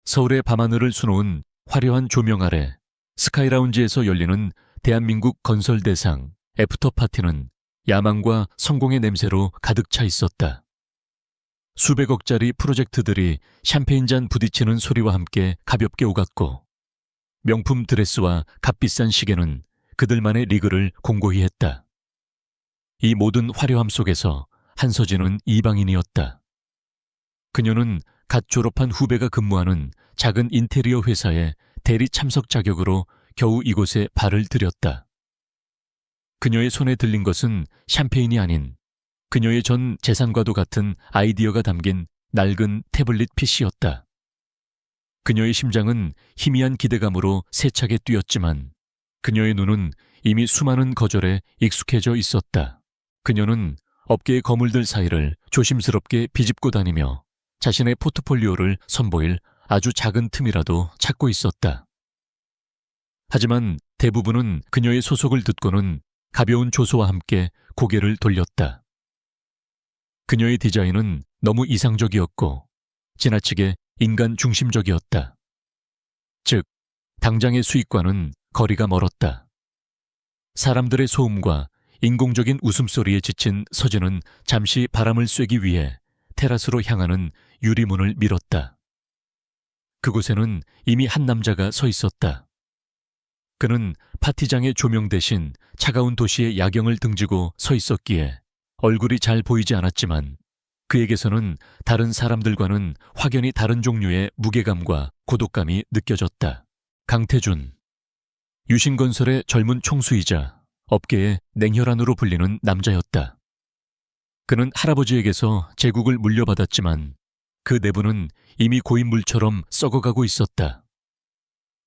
서울의 밤하늘을 수놓은 화려한 조명 아래 스카이라운지에서 열리는 대한민국 건설대상 애프터파티는 야망과 성공의 냄새로 가득 차 있었다. 수백억짜리 프로젝트들이 샴페인잔 부딪히는 소리와 함께 가볍게 오갔고, 명품 드레스와 값비싼 시계는 그들만의 리그를 공고히 했다. 이 모든 화려함 속에서 한서진은 이방인이었다. 그녀는 갓 졸업한 후배가 근무하는 작은 인테리어 회사의 대리 참석 자격으로 겨우 이곳에 발을 들였다. 그녀의 손에 들린 것은 샴페인이 아닌 그녀의 전 재산과도 같은 아이디어가 담긴 낡은 태블릿 PC였다. 그녀의 심장은 희미한 기대감으로 세차게 뛰었지만 그녀의 눈은 이미 수많은 거절에 익숙해져 있었다. 그녀는 업계의 거물들 사이를 조심스럽게 비집고 다니며 자신의 포트폴리오를 선보일 아주 작은 틈이라도 찾고 있었다. 하지만 대부분은 그녀의 소속을 듣고는 가벼운 조소와 함께 고개를 돌렸다. 그녀의 디자인은 너무 이상적이었고 지나치게 인간 중심적이었다. 즉, 당장의 수익과는 거리가 멀었다. 사람들의 소음과 인공적인 웃음소리에 지친 서진은 잠시 바람을 쐬기 위해 테라스로 향하는 유리문을 밀었다. 그곳에는 이미 한 남자가 서 있었다. 그는 파티장의 조명 대신 차가운 도시의 야경을 등지고 서 있었기에 얼굴이 잘 보이지 않았지만 그에게서는 다른 사람들과는 확연히 다른 종류의 무게감과 고독감이 느껴졌다. 강태준, 유신건설의 젊은 총수이자 업계의 냉혈한으로 불리는 남자였다. 그는 할아버지에게서 제국을 물려받았지만 그 내부는 이미 고인물처럼 썩어가고 있었다.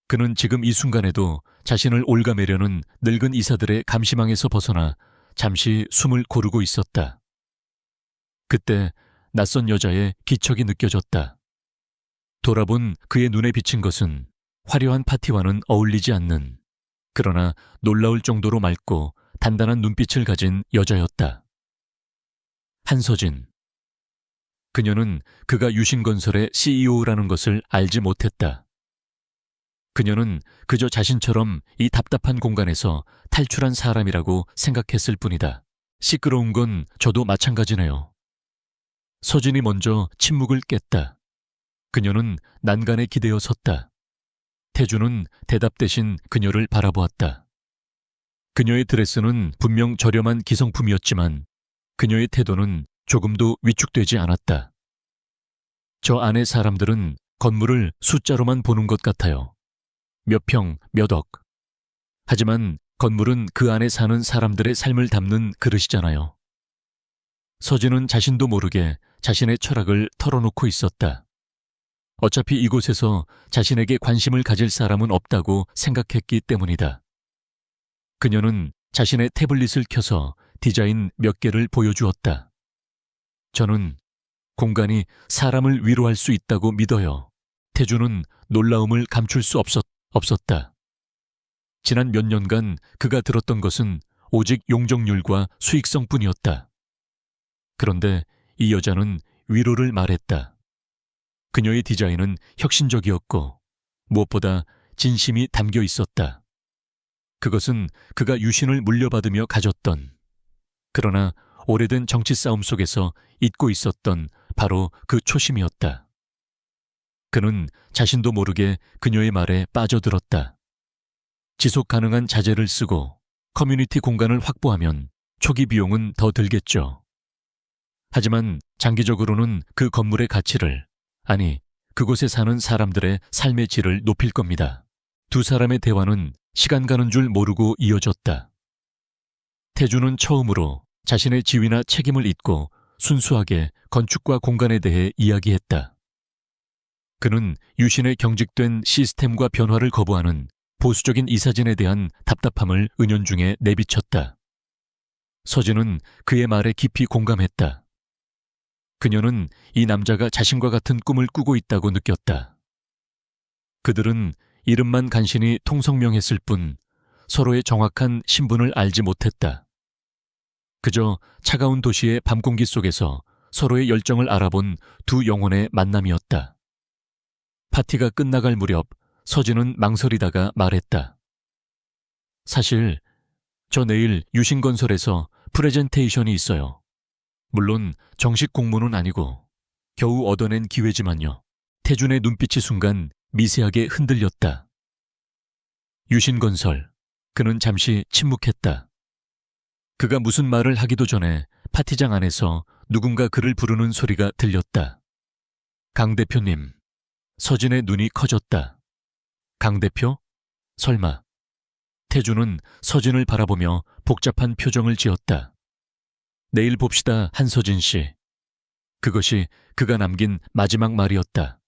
그는 지금 이 순간에도 자신을 옭아매려는 늙은 이사들의 감시망에서 벗어나 잠시 숨을 고르고 있었다. 그때 낯선 여자의 기척이 느껴졌다. 돌아본 그의 눈에 비친 것은 화려한 파티와는 어울리지 않는, 그러나 놀라울 정도로 맑고 단단한 눈빛을 가진 여자였다. 한서진. 그녀는 그가 유신건설의 CEO라는 것을 알지 못했다. 그녀는 그저 자신처럼 이 답답한 공간에서 탈출한 사람이라고 생각했을 뿐이다. 시끄러운 건 저도 마찬가지네요. 서진이 먼저 침묵을 깼다. 그녀는 난간에 기대어 섰다. 태주는 대답 대신 그녀를 바라보았다. 그녀의 드레스는 분명 저렴한 기성품이었지만 그녀의 태도는 조금도 위축되지 않았다. 저 안의 사람들은 건물을 숫자로만 보는 것 같아요. 몇 평, 몇 억. 하지만 건물은 그 안에 사는 사람들의 삶을 담는 그릇이잖아요. 서진은 자신도 모르게 자신의 철학을 털어놓고 있었다. 어차피 이곳에서 자신에게 관심을 가질 사람은 없다고 생각했기 때문이다. 그녀는 자신의 태블릿을 켜서 디자인 몇 개를 보여주었다. 저는 공간이 사람을 위로할 수 있다고 믿어요. 태주는 놀라움을 감출 수 없었다. 지난 몇 년간 그가 들었던 것은 오직 용적률과 수익성뿐이었다. 그런데 이 여자는 위로를 말했다. 그녀의 디자인은 혁신적이었고 무엇보다 진심이 담겨 있었다. 그것은 그가 유신을 물려받으며 가졌던, 그러나 오래된 정치 싸움 속에서 잊고 있었던 바로 그 초심이었다. 그는 자신도 모르게 그녀의 말에 빠져들었다. 지속 가능한 자재를 쓰고 커뮤니티 공간을 확보하면 초기 비용은 더 들겠죠. 하지만 장기적으로는 그 건물의 가치를, 아니, 그곳에 사는 사람들의 삶의 질을 높일 겁니다. 두 사람의 대화는 시간 가는 줄 모르고 이어졌다. 태주는 처음으로 자신의 지위나 책임을 잊고 순수하게 건축과 공간에 대해 이야기했다. 그는 유신의 경직된 시스템과 변화를 거부하는 보수적인 이사진에 대한 답답함을 은연중에 내비쳤다. 서진은 그의 말에 깊이 공감했다. 그녀는 이 남자가 자신과 같은 꿈을 꾸고 있다고 느꼈다. 그들은 이름만 간신히 통성명했을 뿐 서로의 정확한 신분을 알지 못했다. 그저 차가운 도시의 밤 공기 속에서 서로의 열정을 알아본 두 영혼의 만남이었다. 파티가 끝나갈 무렵 서진은 망설이다가 말했다. 사실 저 내일 유신건설에서 프레젠테이션이 있어요. 물론 정식 공모는 아니고 겨우 얻어낸 기회지만요. 태준의 눈빛이 순간 미세하게 흔들렸다. 유신건설. 그는 잠시 침묵했다. 그가 무슨 말을 하기도 전에 파티장 안에서 누군가 그를 부르는 소리가 들렸다. 강 대표님. 서진의 눈이 커졌다. 강 대표? 설마. 태준은 서진을 바라보며 복잡한 표정을 지었다. 내일 봅시다, 한서진 씨. 그것이 그가 남긴 마지막 말이었다.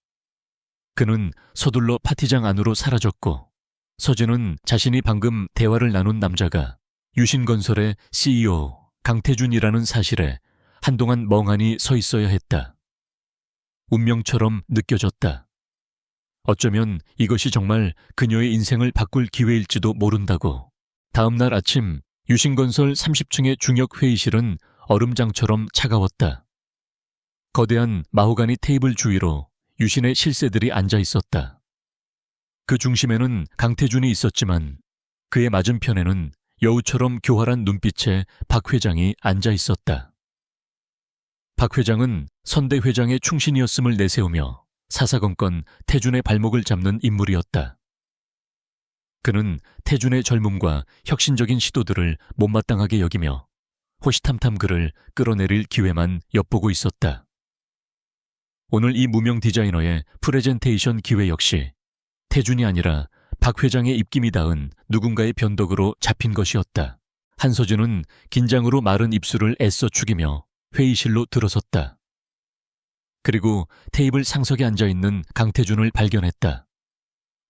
그는 서둘러 파티장 안으로 사라졌고 서진은 자신이 방금 대화를 나눈 남자가 유신건설의 CEO 강태준이라는 사실에 한동안 멍하니 서 있어야 했다. 운명처럼 느껴졌다. 어쩌면 이것이 정말 그녀의 인생을 바꿀 기회일지도 모른다고. 다음 날 아침 유신건설 30층의 중역회의실은 얼음장처럼 차가웠다. 거대한 마호가니 테이블 주위로 유신의 실세들이 앉아 있었다. 그 중심에는 강태준이 있었지만 그의 맞은편에는 여우처럼 교활한 눈빛의 박 회장이 앉아 있었다. 박 회장은 선대 회장의 충신이었음을 내세우며 사사건건 태준의 발목을 잡는 인물이었다. 그는 태준의 젊음과 혁신적인 시도들을 못마땅하게 여기며 호시탐탐 그를 끌어내릴 기회만 엿보고 있었다. 오늘 이 무명 디자이너의 프레젠테이션 기회 역시 태준이 아니라 박 회장의 입김이 닿은 누군가의 변덕으로 잡힌 것이었다. 한서준은 긴장으로 마른 입술을 애써 죽이며 회의실로 들어섰다. 그리고 테이블 상석에 앉아있는 강태준을 발견했다.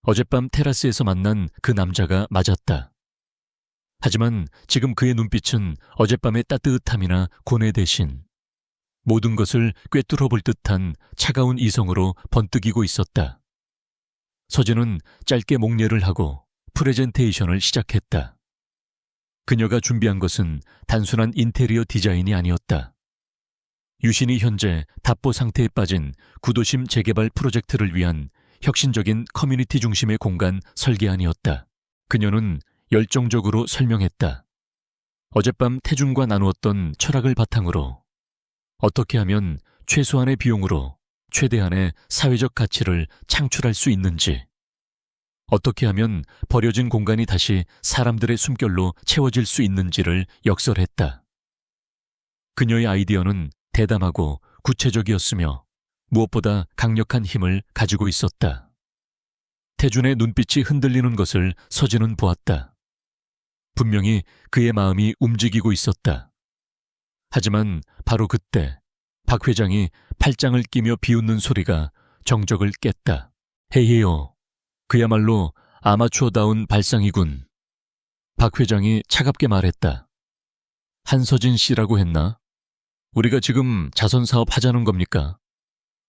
어젯밤 테라스에서 만난 그 남자가 맞았다. 하지만 지금 그의 눈빛은 어젯밤의 따뜻함이나 고뇌 대신 모든 것을 꿰뚫어 볼 듯한 차가운 이성으로 번뜩이고 있었다. 서진은 짧게 목례를 하고 프레젠테이션을 시작했다. 그녀가 준비한 것은 단순한 인테리어 디자인이 아니었다. 유신이 현재 답보 상태에 빠진 구도심 재개발 프로젝트를 위한 혁신적인 커뮤니티 중심의 공간 설계안이었다. 그녀는 열정적으로 설명했다. 어젯밤 태준과 나누었던 철학을 바탕으로 어떻게 하면 최소한의 비용으로 최대한의 사회적 가치를 창출할 수 있는지, 어떻게 하면 버려진 공간이 다시 사람들의 숨결로 채워질 수 있는지를 역설했다. 그녀의 아이디어는 대담하고 구체적이었으며 무엇보다 강력한 힘을 가지고 있었다. 태준의 눈빛이 흔들리는 것을 서진은 보았다. 분명히 그의 마음이 움직이고 있었다. 하지만 바로 그때 박 회장이 팔짱을 끼며 비웃는 소리가 정적을 깼다. 헤이요. 그야말로 아마추어다운 발상이군. 박 회장이 차갑게 말했다. 한서진 씨라고 했나? 우리가 지금 자선사업 하자는 겁니까?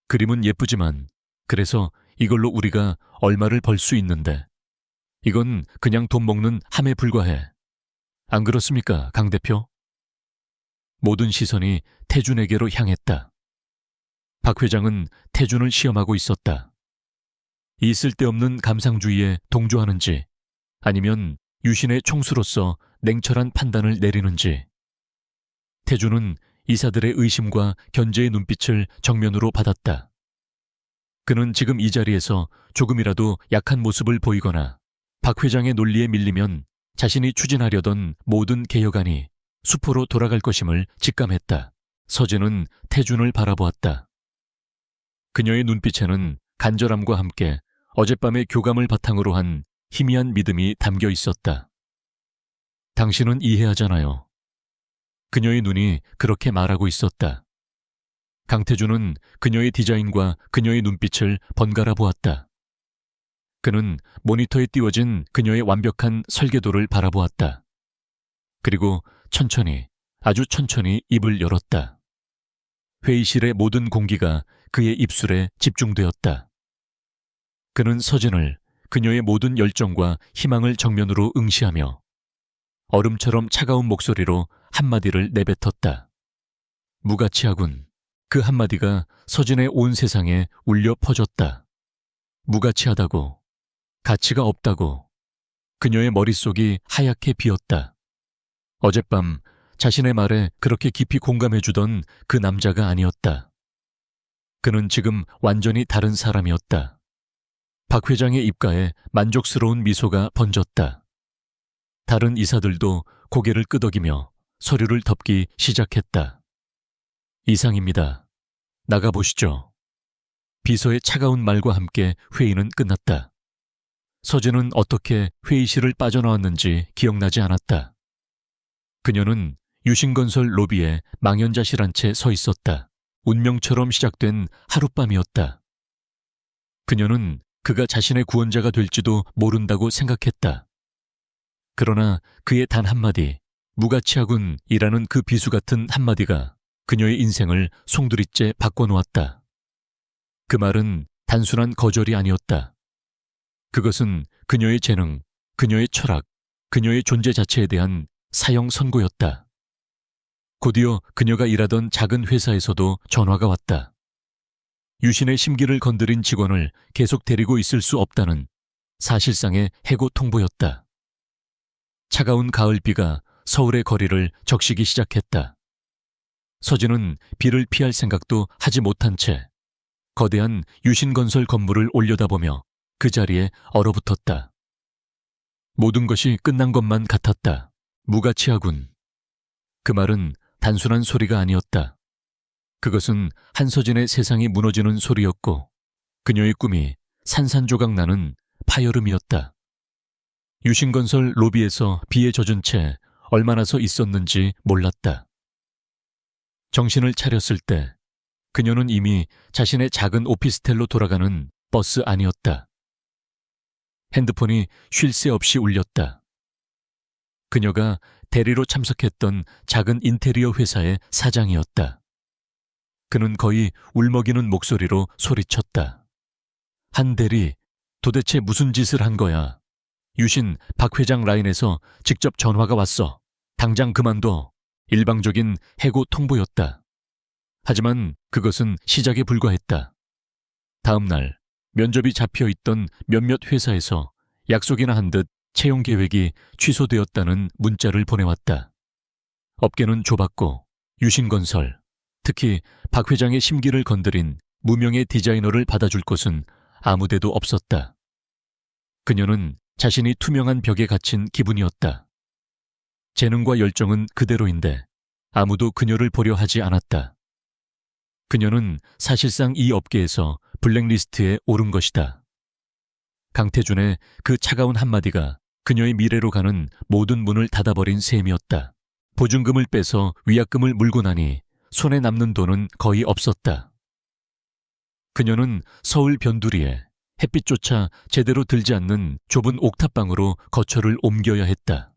그림은 예쁘지만 그래서 이걸로 우리가 얼마를 벌 수 있는데 이건 그냥 돈 먹는 함에 불과해. 안 그렇습니까, 강 대표? 모든 시선이 태준에게로 향했다. 박 회장은 태준을 시험하고 있었다. 이 쓸데없는 감상주의에 동조하는지 아니면 유신의 총수로서 냉철한 판단을 내리는지. 태준은 이사들의 의심과 견제의 눈빛을 정면으로 받았다. 그는 지금 이 자리에서 조금이라도 약한 모습을 보이거나 박 회장의 논리에 밀리면 자신이 추진하려던 모든 개혁안이 수포로 돌아갈 것임을 직감했다. 서진은 태준을 바라보았다. 그녀의 눈빛에는 간절함과 함께 어젯밤의 교감을 바탕으로 한 희미한 믿음이 담겨 있었다. 당신은 이해하잖아요. 그녀의 눈이 그렇게 말하고 있었다. 강태준은 그녀의 디자인과 그녀의 눈빛을 번갈아 보았다. 그는 모니터에 띄워진 그녀의 완벽한 설계도를 바라보았다. 그리고 천천히, 아주 천천히 입을 열었다. 회의실의 모든 공기가 그의 입술에 집중되었다. 그는 서진을 그녀의 모든 열정과 희망을 정면으로 응시하며 얼음처럼 차가운 목소리로 한마디를 내뱉었다. 무가치하군. 그 한마디가 서진의 온 세상에 울려 퍼졌다. 무가치하다고, 가치가 없다고. 그녀의 머릿속이 하얗게 비었다. 어젯밤 자신의 말에 그렇게 깊이 공감해주던 그 남자가 아니었다. 그는 지금 완전히 다른 사람이었다. 박 회장의 입가에 만족스러운 미소가 번졌다. 다른 이사들도 고개를 끄덕이며 서류를 덮기 시작했다. 이상입니다. 나가보시죠. 비서의 차가운 말과 함께 회의는 끝났다. 서진은 어떻게 회의실을 빠져나왔는지 기억나지 않았다. 그녀는 유신건설 로비에 망연자실한 채 서 있었다. 운명처럼 시작된 하룻밤이었다. 그녀는 그가 자신의 구원자가 될지도 모른다고 생각했다. 그러나 그의 단 한마디, 무가치하군이라는 그 비수 같은 한마디가 그녀의 인생을 송두리째 바꿔놓았다. 그 말은 단순한 거절이 아니었다. 그것은 그녀의 재능, 그녀의 철학, 그녀의 존재 자체에 대한 사형 선고였다. 곧이어 그녀가 일하던 작은 회사에서도 전화가 왔다. 유신의 심기를 건드린 직원을 계속 데리고 있을 수 없다는 사실상의 해고 통보였다. 차가운 가을비가 서울의 거리를 적시기 시작했다. 서진은 비를 피할 생각도 하지 못한 채 거대한 유신건설 건물을 올려다보며 그 자리에 얼어붙었다. 모든 것이 끝난 것만 같았다. 무가치하군. 그 말은 단순한 소리가 아니었다. 그것은 한서진의 세상이 무너지는 소리였고 그녀의 꿈이 산산조각 나는 파열음이었다. 유신건설 로비에서 비에 젖은 채 얼마나 서 있었는지 몰랐다. 정신을 차렸을 때 그녀는 이미 자신의 작은 오피스텔로 돌아가는 버스 안이었다. 핸드폰이 쉴 새 없이 울렸다. 그녀가 대리로 참석했던 작은 인테리어 회사의 사장이었다. 그는 거의 울먹이는 목소리로 소리쳤다. 한 대리, 도대체 무슨 짓을 한 거야? 유신 박 회장 라인에서 직접 전화가 왔어. 당장 그만둬. 일방적인 해고 통보였다. 하지만 그것은 시작에 불과했다. 다음 날 면접이 잡혀있던 몇몇 회사에서 약속이나 한 듯 채용 계획이 취소되었다는 문자를 보내왔다. 업계는 좁았고 유신건설, 특히 박 회장의 심기를 건드린 무명의 디자이너를 받아줄 곳은 아무데도 없었다. 그녀는 자신이 투명한 벽에 갇힌 기분이었다. 재능과 열정은 그대로인데 아무도 그녀를 보려 하지 않았다. 그녀는 사실상 이 업계에서 블랙리스트에 오른 것이다. 강태준의 그 차가운 한마디가 그녀의 미래로 가는 모든 문을 닫아버린 셈이었다. 보증금을 빼서 위약금을 물고 나니 손에 남는 돈은 거의 없었다. 그녀는 서울 변두리에 햇빛조차 제대로 들지 않는 좁은 옥탑방으로 거처를 옮겨야 했다.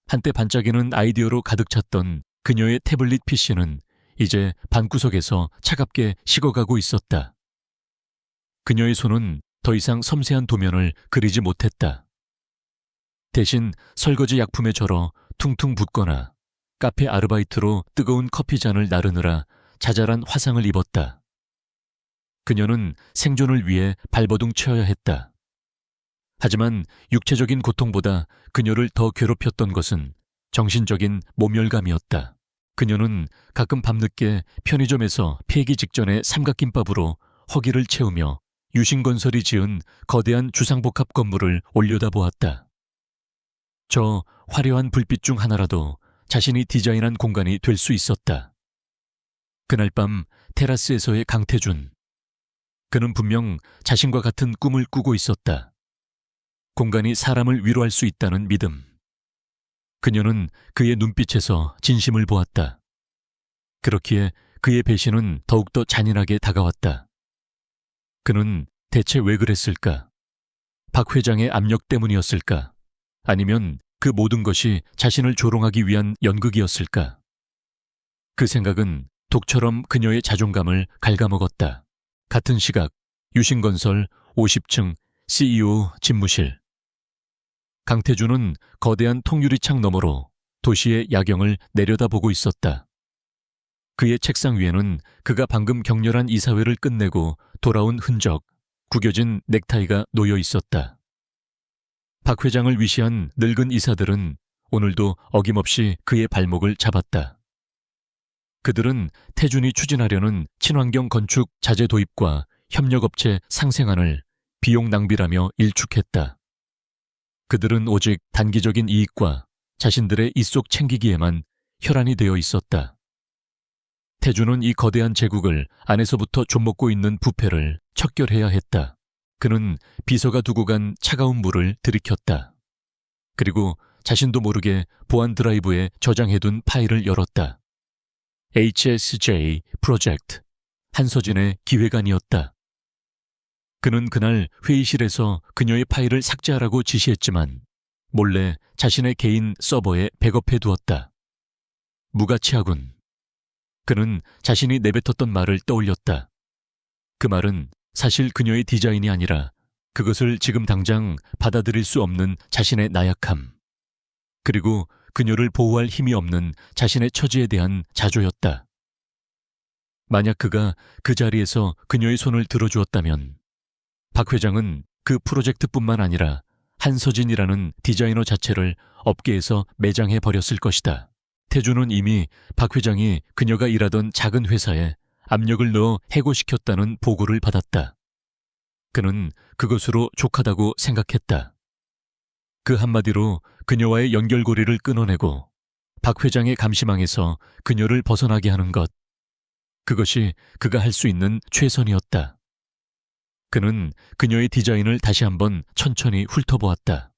한때 반짝이는 아이디어로 가득 찼던 그녀의 태블릿 PC는 이제 방구석에서 차갑게 식어가고 있었다. 그녀의 손은 더 이상 섬세한 도면을 그리지 못했다. 대신 설거지 약품에 절어 퉁퉁 붓거나 카페 아르바이트로 뜨거운 커피잔을 나르느라 자잘한 화상을 입었다. 그녀는 생존을 위해 발버둥 쳐야 했다. 하지만 육체적인 고통보다 그녀를 더 괴롭혔던 것은 정신적인 모멸감이었다. 그녀는 가끔 밤늦게 편의점에서 폐기 직전의 삼각김밥으로 허기를 채우며 유신건설이 지은 거대한 주상복합 건물을 올려다보았다. 저 화려한 불빛 중 하나라도 자신이 디자인한 공간이 될 수 있었다. 그날 밤 테라스에서의 강태준. 그는 분명 자신과 같은 꿈을 꾸고 있었다. 공간이 사람을 위로할 수 있다는 믿음. 그녀는 그의 눈빛에서 진심을 보았다. 그렇기에 그의 배신은 더욱더 잔인하게 다가왔다. 그는 대체 왜 그랬을까? 박 회장의 압력 때문이었을까? 아니면 그 모든 것이 자신을 조롱하기 위한 연극이었을까? 그 생각은 독처럼 그녀의 자존감을 갉아먹었다. 같은 시각 유신건설 50층 CEO 집무실. 강태준은 거대한 통유리창 너머로 도시의 야경을 내려다보고 있었다. 그의 책상 위에는 그가 방금 격렬한 이사회를 끝내고 돌아온 흔적, 구겨진 넥타이가 놓여 있었다. 박 회장을 위시한 늙은 이사들은 오늘도 어김없이 그의 발목을 잡았다. 그들은 태준이 추진하려는 친환경 건축 자재 도입과 협력업체 상생안을 비용 낭비라며 일축했다. 그들은 오직 단기적인 이익과 자신들의 입속 챙기기에만 혈안이 되어 있었다. 태준은 이 거대한 제국을 안에서부터 좀먹고 있는 부패를 척결해야 했다. 그는 비서가 두고 간 차가운 물을 들이켰다. 그리고 자신도 모르게 보안 드라이브에 저장해둔 파일을 열었다. HSJ 프로젝트, 한서진의 기획안이었다. 그는 그날 회의실에서 그녀의 파일을 삭제하라고 지시했지만 몰래 자신의 개인 서버에 백업해 두었다. 무가치하군. 그는 자신이 내뱉었던 말을 떠올렸다. 그 말은 사실 그녀의 디자인이 아니라 그것을 지금 당장 받아들일 수 없는 자신의 나약함, 그리고 그녀를 보호할 힘이 없는 자신의 처지에 대한 자조였다. 만약 그가 그 자리에서 그녀의 손을 들어주었다면 박 회장은 그 프로젝트뿐만 아니라 한서진이라는 디자이너 자체를 업계에서 매장해 버렸을 것이다. 태준은 이미 박 회장이 그녀가 일하던 작은 회사에 압력을 넣어 해고시켰다는 보고를 받았다. 그는 그것으로 족하다고 생각했다. 그 한마디로 그녀와의 연결고리를 끊어내고 박 회장의 감시망에서 그녀를 벗어나게 하는 것, 그것이 그가 할 수 있는 최선이었다. 그는 그녀의 디자인을 다시 한번 천천히 훑어보았다.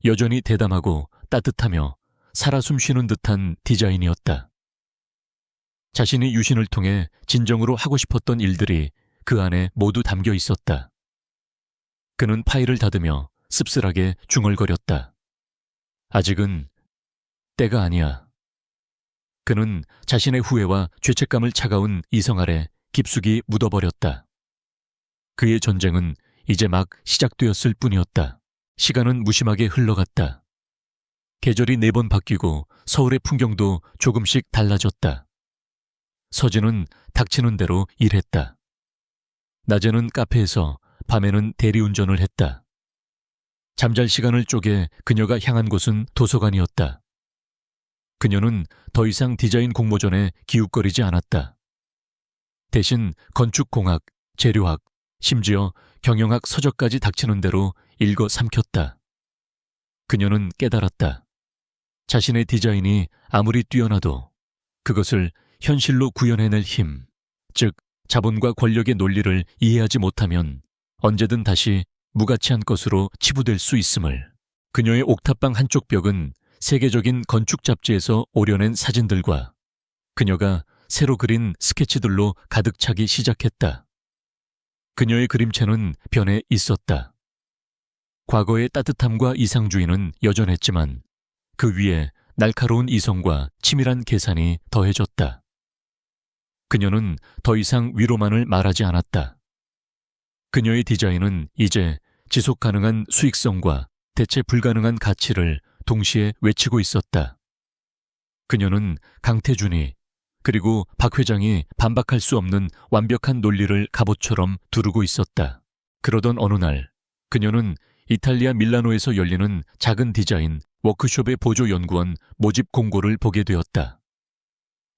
여전히 대담하고 따뜻하며 살아 숨쉬는 듯한 디자인이었다. 자신이 유신을 통해 진정으로 하고 싶었던 일들이 그 안에 모두 담겨 있었다. 그는 파일을 닫으며 씁쓸하게 중얼거렸다. 아직은 때가 아니야. 그는 자신의 후회와 죄책감을 차가운 이성 아래 깊숙이 묻어버렸다. 그의 전쟁은 이제 막 시작되었을 뿐이었다. 시간은 무심하게 흘러갔다. 계절이 4번 바뀌고 서울의 풍경도 조금씩 달라졌다. 서진은 닥치는 대로 일했다. 낮에는 카페에서, 밤에는 대리운전을 했다. 잠잘 시간을 쪼개 그녀가 향한 곳은 도서관이었다. 그녀는 더 이상 디자인 공모전에 기웃거리지 않았다. 대신 건축공학, 재료학, 심지어 경영학 서적까지 닥치는 대로 읽어 삼켰다. 그녀는 깨달았다. 자신의 디자인이 아무리 뛰어나도 그것을 현실로 구현해낼 힘, 즉 자본과 권력의 논리를 이해하지 못하면 언제든 다시 무가치한 것으로 치부될 수 있음을. 그녀의 옥탑방 한쪽 벽은 세계적인 건축 잡지에서 오려낸 사진들과 그녀가 새로 그린 스케치들로 가득 차기 시작했다. 그녀의 그림체는 변해 있었다. 과거의 따뜻함과 이상주의는 여전했지만 그 위에 날카로운 이성과 치밀한 계산이 더해졌다. 그녀는 더 이상 위로만을 말하지 않았다. 그녀의 디자인은 이제 지속 가능한 수익성과 대체 불가능한 가치를 동시에 외치고 있었다. 그녀는 강태준이 그리고 박 회장이 반박할 수 없는 완벽한 논리를 갑옷처럼 두르고 있었다. 그러던 어느 날 그녀는 이탈리아 밀라노에서 열리는 작은 디자인 워크숍의 보조연구원 모집 공고를 보게 되었다.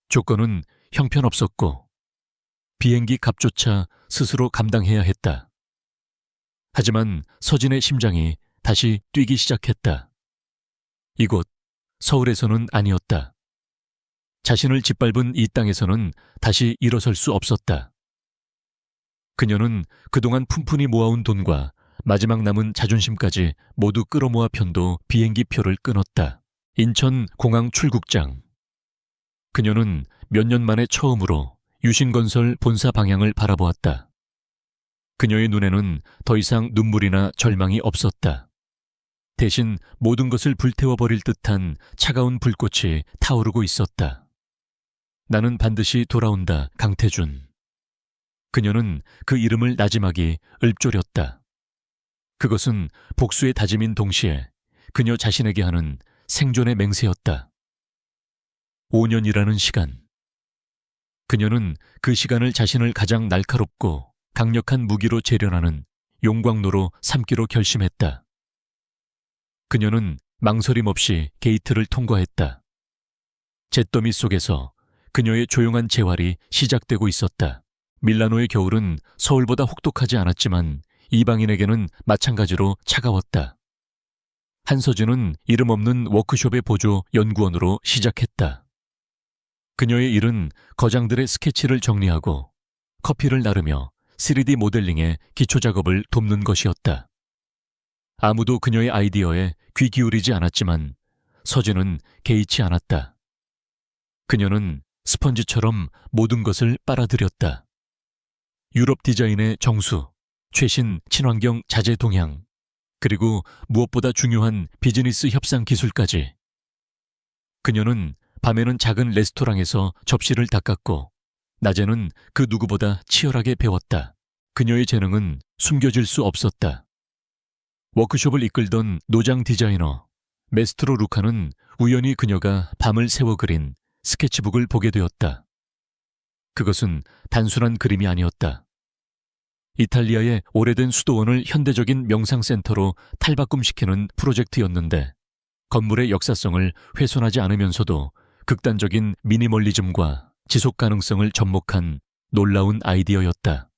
조건은 형편없었고 비행기 값조차 스스로 감당해야 했다. 하지만 서진의 심장이 다시 뛰기 시작했다. 이곳 서울에서는 아니었다. 자신을 짓밟은 이 땅에서는 다시 일어설 수 없었다. 그녀는 그동안 푼푼히 모아온 돈과 마지막 남은 자존심까지 모두 끌어모아 편도 비행기 표를 끊었다. 인천 공항 출국장. 그녀는 몇 년 만에 처음으로 유신건설 본사 방향을 바라보았다. 그녀의 눈에는 더 이상 눈물이나 절망이 없었다. 대신 모든 것을 불태워버릴 듯한 차가운 불꽃이 타오르고 있었다. 나는 반드시 돌아온다, 강태준. 그녀는 그 이름을 나지막이 읊조렸다. 그것은 복수의 다짐인 동시에 그녀 자신에게 하는 생존의 맹세였다. 5년이라는 시간. 그녀는 그 시간을 자신을 가장 날카롭고 강력한 무기로 재련하는 용광로로 삼기로 결심했다. 그녀는 망설임 없이 게이트를 통과했다. 잿더미 속에서 그녀의 조용한 재활이 시작되고 있었다. 밀라노의 겨울은 서울보다 혹독하지 않았지만 이방인에게는 마찬가지로 차가웠다. 한서진은 이름 없는 워크숍의 보조 연구원으로 시작했다. 그녀의 일은 거장들의 스케치를 정리하고 커피를 나르며 3D 모델링의 기초 작업을 돕는 것이었다. 아무도 그녀의 아이디어에 귀 기울이지 않았지만 서진은 개의치 않았다. 그녀는 스펀지처럼 모든 것을 빨아들였다. 유럽 디자인의 정수, 최신 친환경 자재 동향, 그리고 무엇보다 중요한 비즈니스 협상 기술까지. 그녀는 밤에는 작은 레스토랑에서 접시를 닦았고 낮에는 그 누구보다 치열하게 배웠다. 그녀의 재능은 숨겨질 수 없었다. 워크숍을 이끌던 노장 디자이너 메스트로 루카는 우연히 그녀가 밤을 새워 그린 스케치북을 보게 되었다. 그것은 단순한 그림이 아니었다. 이탈리아의 오래된 수도원을 현대적인 명상센터로 탈바꿈시키는 프로젝트였는데 건물의 역사성을 훼손하지 않으면서도 극단적인 미니멀리즘과 지속 가능성을 접목한 놀라운 아이디어였다.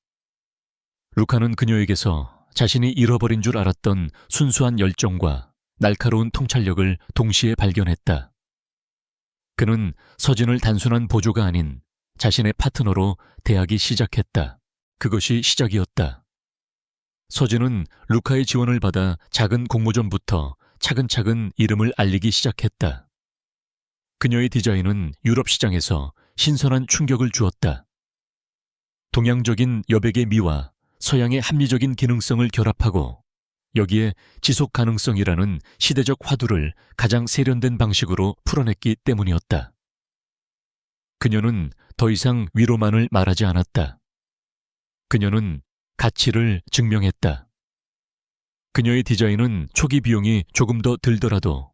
루카는 그녀에게서 자신이 잃어버린 줄 알았던 순수한 열정과 날카로운 통찰력을 동시에 발견했다. 그는 서진을 단순한 보조가 아닌 자신의 파트너로 대하기 시작했다. 그것이 시작이었다. 서진은 루카의 지원을 받아 작은 공모전부터 차근차근 이름을 알리기 시작했다. 그녀의 디자인은 유럽 시장에서 신선한 충격을 주었다. 동양적인 여백의 미와 서양의 합리적인 기능성을 결합하고 여기에 지속 가능성이라는 시대적 화두를 가장 세련된 방식으로 풀어냈기 때문이었다. 그녀는 더 이상 위로만을 말하지 않았다. 그녀는 가치를 증명했다. 그녀의 디자인은 초기 비용이 조금 더 들더라도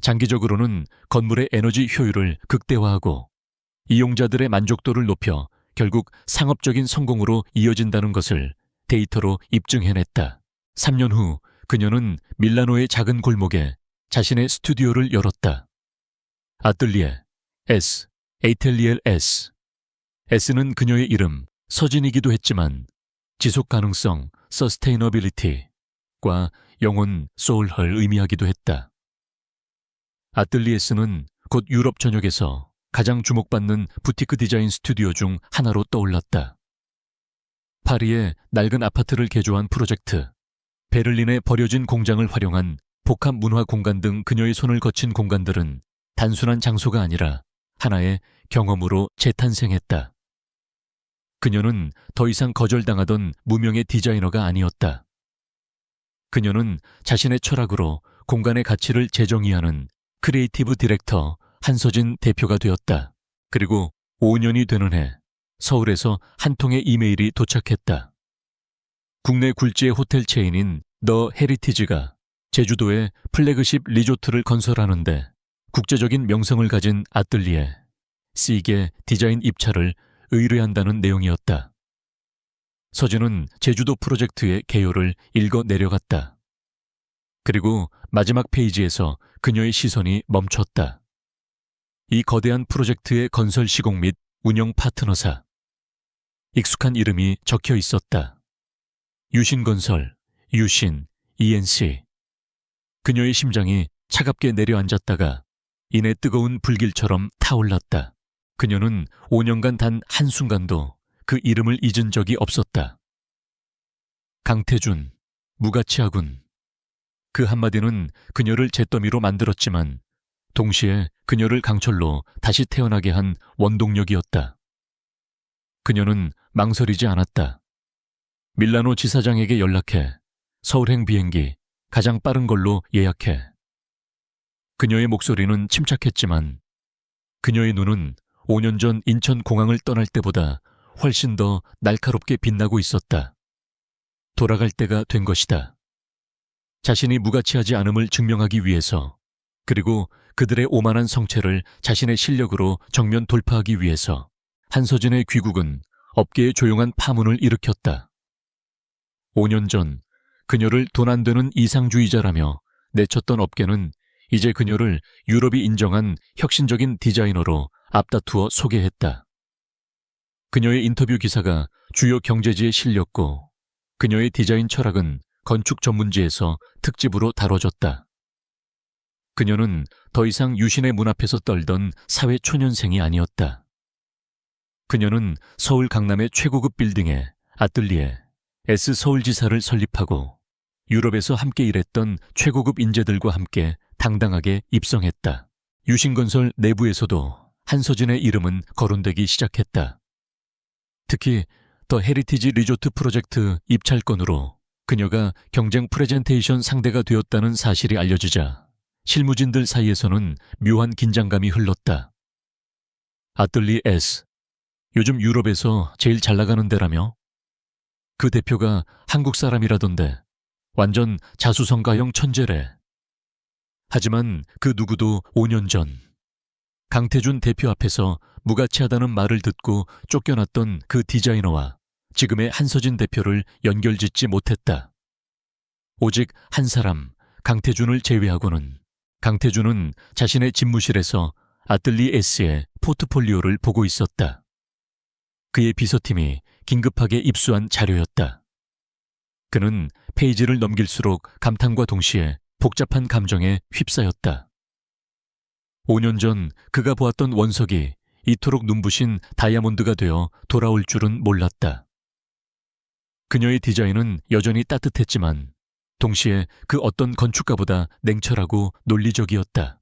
장기적으로는 건물의 에너지 효율을 극대화하고 이용자들의 만족도를 높여 결국 상업적인 성공으로 이어진다는 것을 데이터로 입증해냈다. 3년 후 그녀는 밀라노의 작은 골목에 자신의 스튜디오를 열었다. 아뜰리에 S, 에이텔리엘 S. S는 그녀의 이름, 서진이기도 했지만 지속 가능성, 서스테이너빌리티과 영혼, 소울을 의미하기도 했다. 아뜰리에스는 곧 유럽 전역에서 가장 주목받는 부티크 디자인 스튜디오 중 하나로 떠올랐다. 파리의 낡은 아파트를 개조한 프로젝트, 베를린의 버려진 공장을 활용한 복합 문화 공간 등 그녀의 손을 거친 공간들은 단순한 장소가 아니라 하나의 경험으로 재탄생했다. 그녀는 더 이상 거절당하던 무명의 디자이너가 아니었다. 그녀는 자신의 철학으로 공간의 가치를 재정의하는 크리에이티브 디렉터 한서진 대표가 되었다. 그리고 5년이 되는 해 서울에서 한 통의 이메일이 도착했다. 국내 굴지의 호텔 체인인 더 헤리티지가 제주도에 플래그십 리조트를 건설하는데 국제적인 명성을 가진 아뜰리에 C에게 디자인 입찰을 의뢰한다는 내용이었다. 서진은 제주도 프로젝트의 개요를 읽어 내려갔다. 그리고 마지막 페이지에서 그녀의 시선이 멈췄다. 이 거대한 프로젝트의 건설 시공 및 운영 파트너사. 익숙한 이름이 적혀 있었다. 유신건설, 유신, ENC. 그녀의 심장이 차갑게 내려앉았다가 이내 뜨거운 불길처럼 타올랐다. 그녀는 5년간 단 한순간도 그 이름을 잊은 적이 없었다. 강태준, 무가치하군. 그 한마디는 그녀를 잿더미로 만들었지만 동시에 그녀를 강철로 다시 태어나게 한 원동력이었다. 그녀는 망설이지 않았다. 밀라노 지사장에게 연락해 서울행 비행기 가장 빠른 걸로 예약해. 그녀의 목소리는 침착했지만 그녀의 눈은 5년 전 인천공항을 떠날 때보다 훨씬 더 날카롭게 빛나고 있었다. 돌아갈 때가 된 것이다. 자신이 무가치하지 않음을 증명하기 위해서, 그리고 그들의 오만한 성체를 자신의 실력으로 정면 돌파하기 위해서 한서진의 귀국은 업계에 조용한 파문을 일으켰다. 5년 전 그녀를 돈 안 되는 이상주의자라며 내쳤던 업계는 이제 그녀를 유럽이 인정한 혁신적인 디자이너로 앞다투어 소개했다. 그녀의 인터뷰 기사가 주요 경제지에 실렸고 그녀의 디자인 철학은 건축 전문지에서 특집으로 다뤄졌다. 그녀는 더 이상 유신의 문 앞에서 떨던 사회 초년생이 아니었다. 그녀는 서울 강남의 최고급 빌딩에 아뜰리에 S 서울지사를 설립하고 유럽에서 함께 일했던 최고급 인재들과 함께 당당하게 입성했다. 유신건설 내부에서도 한서진의 이름은 거론되기 시작했다. 특히 더 헤리티지 리조트 프로젝트 입찰건으로 그녀가 경쟁 프레젠테이션 상대가 되었다는 사실이 알려지자 실무진들 사이에서는 묘한 긴장감이 흘렀다. 아뜰리 S, 요즘 유럽에서 제일 잘 나가는 데라며? 그 대표가 한국 사람이라던데 완전 자수성가형 천재래. 하지만 그 누구도 5년 전 강태준 대표 앞에서 무가치하다는 말을 듣고 쫓겨났던 그 디자이너와 지금의 한서진 대표를 연결짓지 못했다. 오직 한 사람, 강태준을 제외하고는 강태준은 자신의 집무실에서 아뜰리 S의 포트폴리오를 보고 있었다. 그의 비서팀이 긴급하게 입수한 자료였다. 그는 페이지를 넘길수록 감탄과 동시에 복잡한 감정에 휩싸였다. 5년 전 그가 보았던 원석이 이토록 눈부신 다이아몬드가 되어 돌아올 줄은 몰랐다. 그녀의 디자인은 여전히 따뜻했지만 동시에 그 어떤 건축가보다 냉철하고 논리적이었다.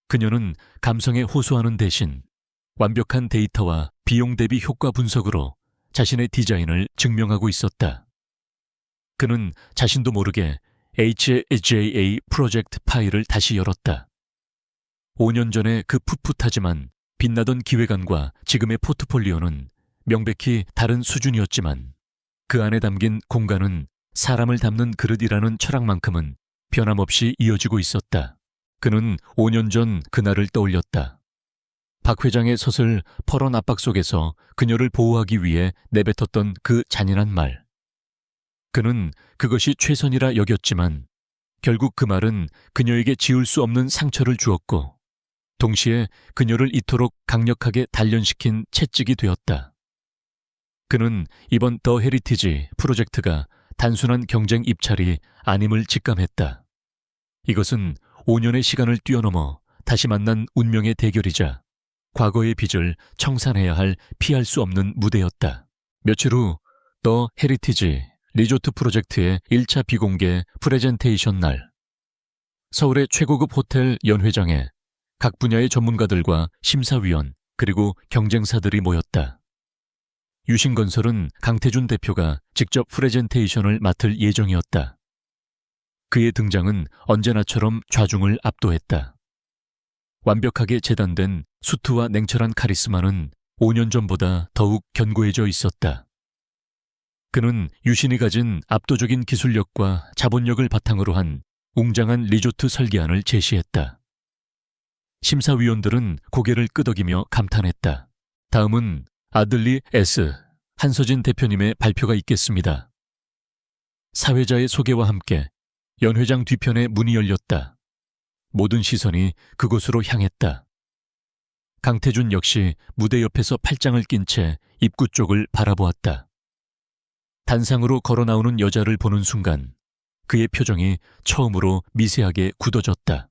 그녀는 감성에 호소하는 대신 완벽한 데이터와 비용 대비 효과 분석으로 자신의 디자인을 증명하고 있었다. 그는 자신도 모르게 HJA 프로젝트 파일을 다시 열었다. 5년 전의 그 풋풋하지만 빛나던 기획안과 지금의 포트폴리오는 명백히 다른 수준이었지만 그 안에 담긴 공간은 사람을 담는 그릇이라는 철학만큼은 변함없이 이어지고 있었다. 그는 5년 전 그날을 떠올렸다. 박 회장의 서슬 퍼런 압박 속에서 그녀를 보호하기 위해 내뱉었던 그 잔인한 말. 그는 그것이 최선이라 여겼지만 결국 그 말은 그녀에게 지울 수 없는 상처를 주었고 동시에 그녀를 이토록 강력하게 단련시킨 채찍이 되었다. 그는 이번 더 헤리티지 프로젝트가 단순한 경쟁 입찰이 아님을 직감했다. 이것은 5년의 시간을 뛰어넘어 다시 만난 운명의 대결이자 과거의 빚을 청산해야 할 피할 수 없는 무대였다. 며칠 후 더 헤리티지 리조트 프로젝트의 1차 비공개 프레젠테이션 날. 서울의 최고급 호텔 연회장에 각 분야의 전문가들과 심사위원 그리고 경쟁사들이 모였다. 유신건설은 강태준 대표가 직접 프레젠테이션을 맡을 예정이었다. 그의 등장은 언제나처럼 좌중을 압도했다. 완벽하게 재단된 수트와 냉철한 카리스마는 5년 전보다 더욱 견고해져 있었다. 그는 유신이 가진 압도적인 기술력과 자본력을 바탕으로 한 웅장한 리조트 설계안을 제시했다. 심사위원들은 고개를 끄덕이며 감탄했다. 다음은 아뜰리 S 한서진 대표님의 발표가 있겠습니다. 사회자의 소개와 함께 연회장 뒤편에 문이 열렸다. 모든 시선이 그곳으로 향했다. 강태준 역시 무대 옆에서 팔짱을 낀 채 입구 쪽을 바라보았다. 단상으로 걸어 나오는 여자를 보는 순간 그의 표정이 처음으로 미세하게 굳어졌다.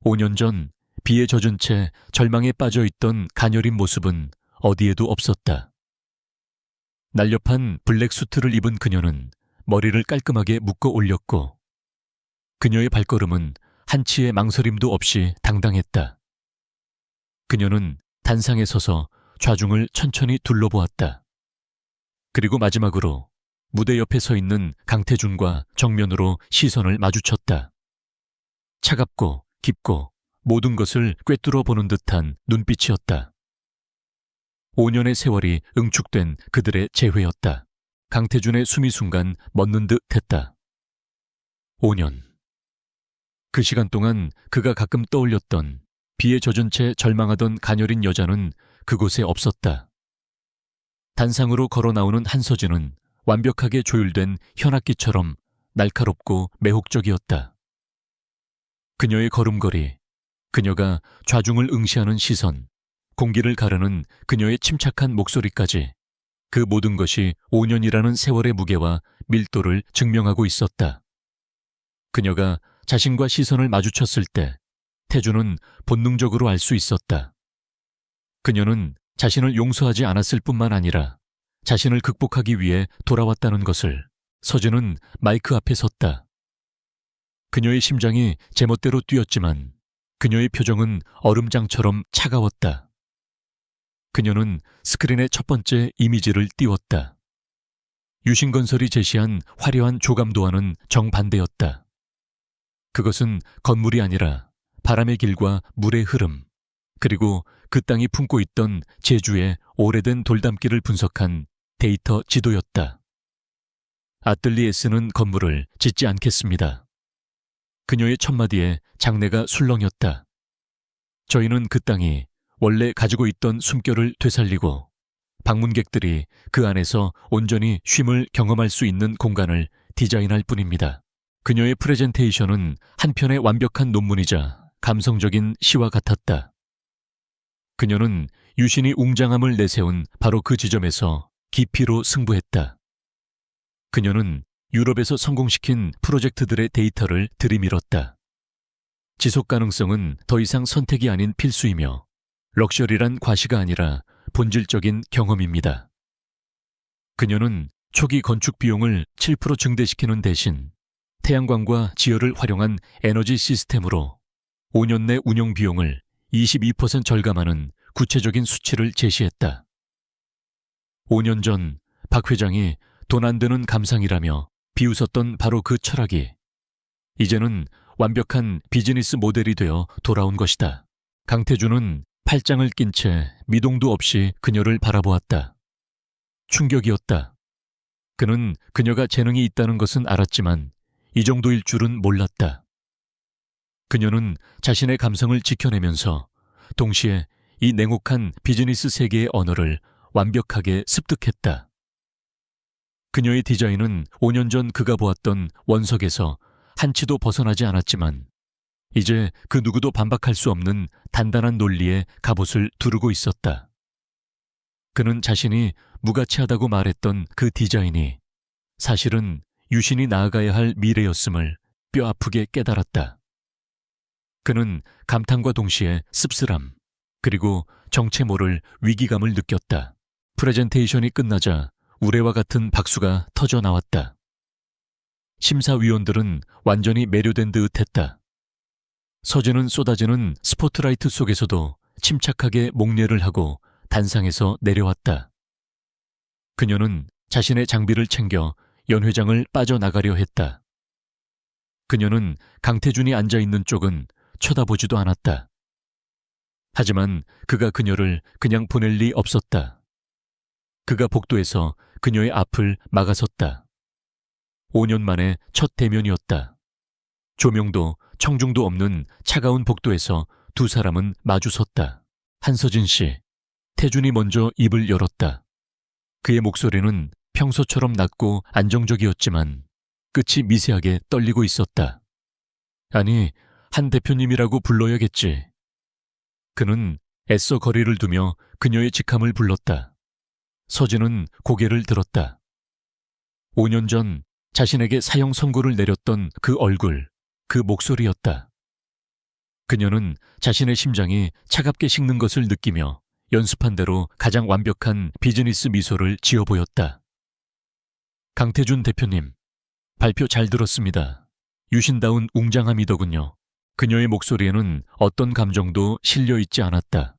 5년 전 비에 젖은 채 절망에 빠져 있던 가녀린 모습은 어디에도 없었다. 날렵한 블랙 수트를 입은 그녀는 머리를 깔끔하게 묶어 올렸고 그녀의 발걸음은 한치의 망설임도 없이 당당했다. 그녀는 단상에 서서 좌중을 천천히 둘러보았다. 그리고 마지막으로 무대 옆에 서 있는 강태준과 정면으로 시선을 마주쳤다. 차갑고 깊고 모든 것을 꿰뚫어 보는 듯한 눈빛이었다. 5년의 세월이 응축된 그들의 재회였다. 강태준의 숨이 순간 멎는 듯 했다. 5년. 그 시간 동안 그가 가끔 떠올렸던 비에 젖은 채 절망하던 가녀린 여자는 그곳에 없었다. 단상으로 걸어 나오는 한서진은 완벽하게 조율된 현악기처럼 날카롭고 매혹적이었다. 그녀의 걸음걸이, 그녀가 좌중을 응시하는 시선, 공기를 가르는 그녀의 침착한 목소리까지 그 모든 것이 5년이라는 세월의 무게와 밀도를 증명하고 있었다. 그녀가 자신과 시선을 마주쳤을 때 태주는 본능적으로 알 수 있었다. 그녀는 자신을 용서하지 않았을 뿐만 아니라 자신을 극복하기 위해 돌아왔다는 것을. 서준은 마이크 앞에 섰다. 그녀의 심장이 제멋대로 뛰었지만 그녀의 표정은 얼음장처럼 차가웠다. 그녀는 스크린의 첫 번째 이미지를 띄웠다. 유신건설이 제시한 화려한 조감도와는 정반대였다. 그것은 건물이 아니라 바람의 길과 물의 흐름, 그리고 그 땅이 품고 있던 제주의 오래된 돌담길을 분석한 데이터 지도였다. 아뜰리에스는 건물을 짓지 않겠습니다. 그녀의 첫마디에 장내가 술렁였다. 저희는 그 땅이 원래 가지고 있던 숨결을 되살리고 방문객들이 그 안에서 온전히 쉼을 경험할 수 있는 공간을 디자인할 뿐입니다. 그녀의 프레젠테이션은 한편의 완벽한 논문이자 감성적인 시와 같았다. 그녀는 유신이 웅장함을 내세운 바로 그 지점에서 깊이로 승부했다. 그녀는 유럽에서 성공시킨 프로젝트들의 데이터를 들이밀었다. 지속 가능성은 더 이상 선택이 아닌 필수이며 럭셔리란 과시가 아니라 본질적인 경험입니다. 그녀는 초기 건축 비용을 7% 증대시키는 대신 태양광과 지열을 활용한 에너지 시스템으로 5년 내 운영 비용을 22% 절감하는 구체적인 수치를 제시했다. 5년 전 박 회장이 돈 안 드는 감상이라며 비웃었던 바로 그 철학이 이제는 완벽한 비즈니스 모델이 되어 돌아온 것이다. 강태준은 팔짱을 낀 채 미동도 없이 그녀를 바라보았다. 충격이었다. 그는 그녀가 재능이 있다는 것은 알았지만 이 정도일 줄은 몰랐다. 그녀는 자신의 감성을 지켜내면서 동시에 이 냉혹한 비즈니스 세계의 언어를 완벽하게 습득했다. 그녀의 디자인은 5년 전 그가 보았던 원석에서 한치도 벗어나지 않았지만 이제 그 누구도 반박할 수 없는 단단한 논리의 갑옷을 두르고 있었다. 그는 자신이 무가치하다고 말했던 그 디자인이 사실은 유신이 나아가야 할 미래였음을 뼈아프게 깨달았다. 그는 감탄과 동시에 씁쓸함, 그리고 정체 모를 위기감을 느꼈다. 프레젠테이션이 끝나자 우레와 같은 박수가 터져 나왔다. 심사위원들은 완전히 매료된 듯 했다. 서준은 쏟아지는 스포트라이트 속에서도 침착하게 목례를 하고 단상에서 내려왔다. 그녀는 자신의 장비를 챙겨 연회장을 빠져나가려 했다. 그녀는 강태준이 앉아있는 쪽은 쳐다보지도 않았다. 하지만 그가 그녀를 그냥 보낼 리 없었다. 그가 복도에서 그녀의 앞을 막아섰다. 5년 만에 첫 대면이었다. 조명도 청중도 없는 차가운 복도에서 두 사람은 마주섰다. 한서진 씨, 태준이 먼저 입을 열었다. 그의 목소리는 평소처럼 낮고 안정적이었지만 끝이 미세하게 떨리고 있었다. 아니, 한 대표님이라고 불러야겠지. 그는 애써 거리를 두며 그녀의 직함을 불렀다. 서진은 고개를 들었다. 5년 전 자신에게 사형 선고를 내렸던 그 얼굴, 그 목소리였다. 그녀는 자신의 심장이 차갑게 식는 것을 느끼며 연습한 대로 가장 완벽한 비즈니스 미소를 지어 보였다. 강태준 대표님, 발표 잘 들었습니다. 유신다운 웅장함이더군요. 그녀의 목소리에는 어떤 감정도 실려 있지 않았다.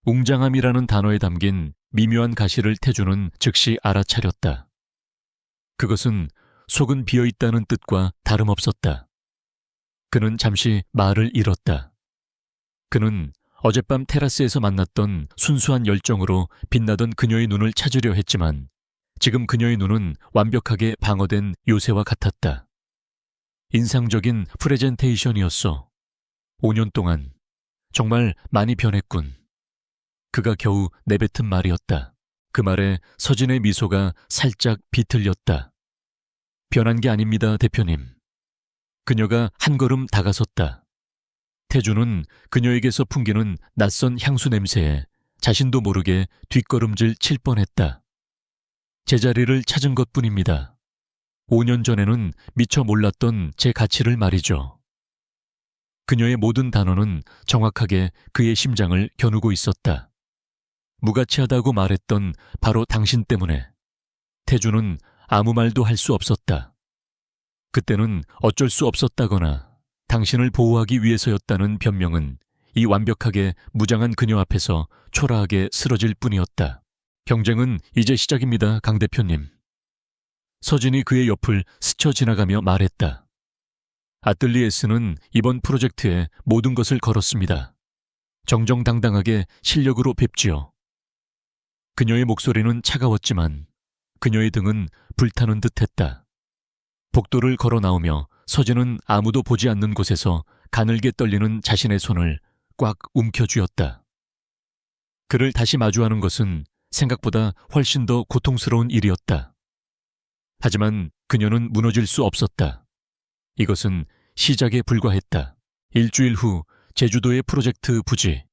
웅장함이라는 단어에 담긴 미묘한 가시를 태주는 즉시 알아차렸다. 그것은 속은 비어있다는 뜻과 다름없었다. 그는 잠시 말을 잃었다. 그는 어젯밤 테라스에서 만났던 순수한 열정으로 빛나던 그녀의 눈을 찾으려 했지만 지금 그녀의 눈은 완벽하게 방어된 요새와 같았다. 인상적인 프레젠테이션이었어. 5년 동안 정말 많이 변했군. 그가 겨우 내뱉은 말이었다. 그 말에 서진의 미소가 살짝 비틀렸다. 변한 게 아닙니다, 대표님. 그녀가 한 걸음 다가섰다. 태주는 그녀에게서 풍기는 낯선 향수 냄새에 자신도 모르게 뒷걸음질 칠 뻔했다. 제자리를 찾은 것뿐입니다. 5년 전에는 미처 몰랐던 제 가치를 말이죠. 그녀의 모든 단어는 정확하게 그의 심장을 겨누고 있었다. 무가치하다고 말했던 바로 당신 때문에 태주는 아무 말도 할 수 없었다. 그때는 어쩔 수 없었다거나 당신을 보호하기 위해서였다는 변명은 이 완벽하게 무장한 그녀 앞에서 초라하게 쓰러질 뿐이었다. 경쟁은 이제 시작입니다, 강 대표님. 서진이 그의 옆을 스쳐 지나가며 말했다. 아뜰리에스는 이번 프로젝트에 모든 것을 걸었습니다. 정정당당하게 실력으로 뵙지요. 그녀의 목소리는 차가웠지만 그녀의 등은 불타는 듯했다. 복도를 걸어 나오며 서진은 아무도 보지 않는 곳에서 가늘게 떨리는 자신의 손을 꽉 움켜쥐었다. 그를 다시 마주하는 것은 생각보다 훨씬 더 고통스러운 일이었다. 하지만 그녀는 무너질 수 없었다. 이것은 시작에 불과했다. 일주일 후 제주도의 프로젝트 부지.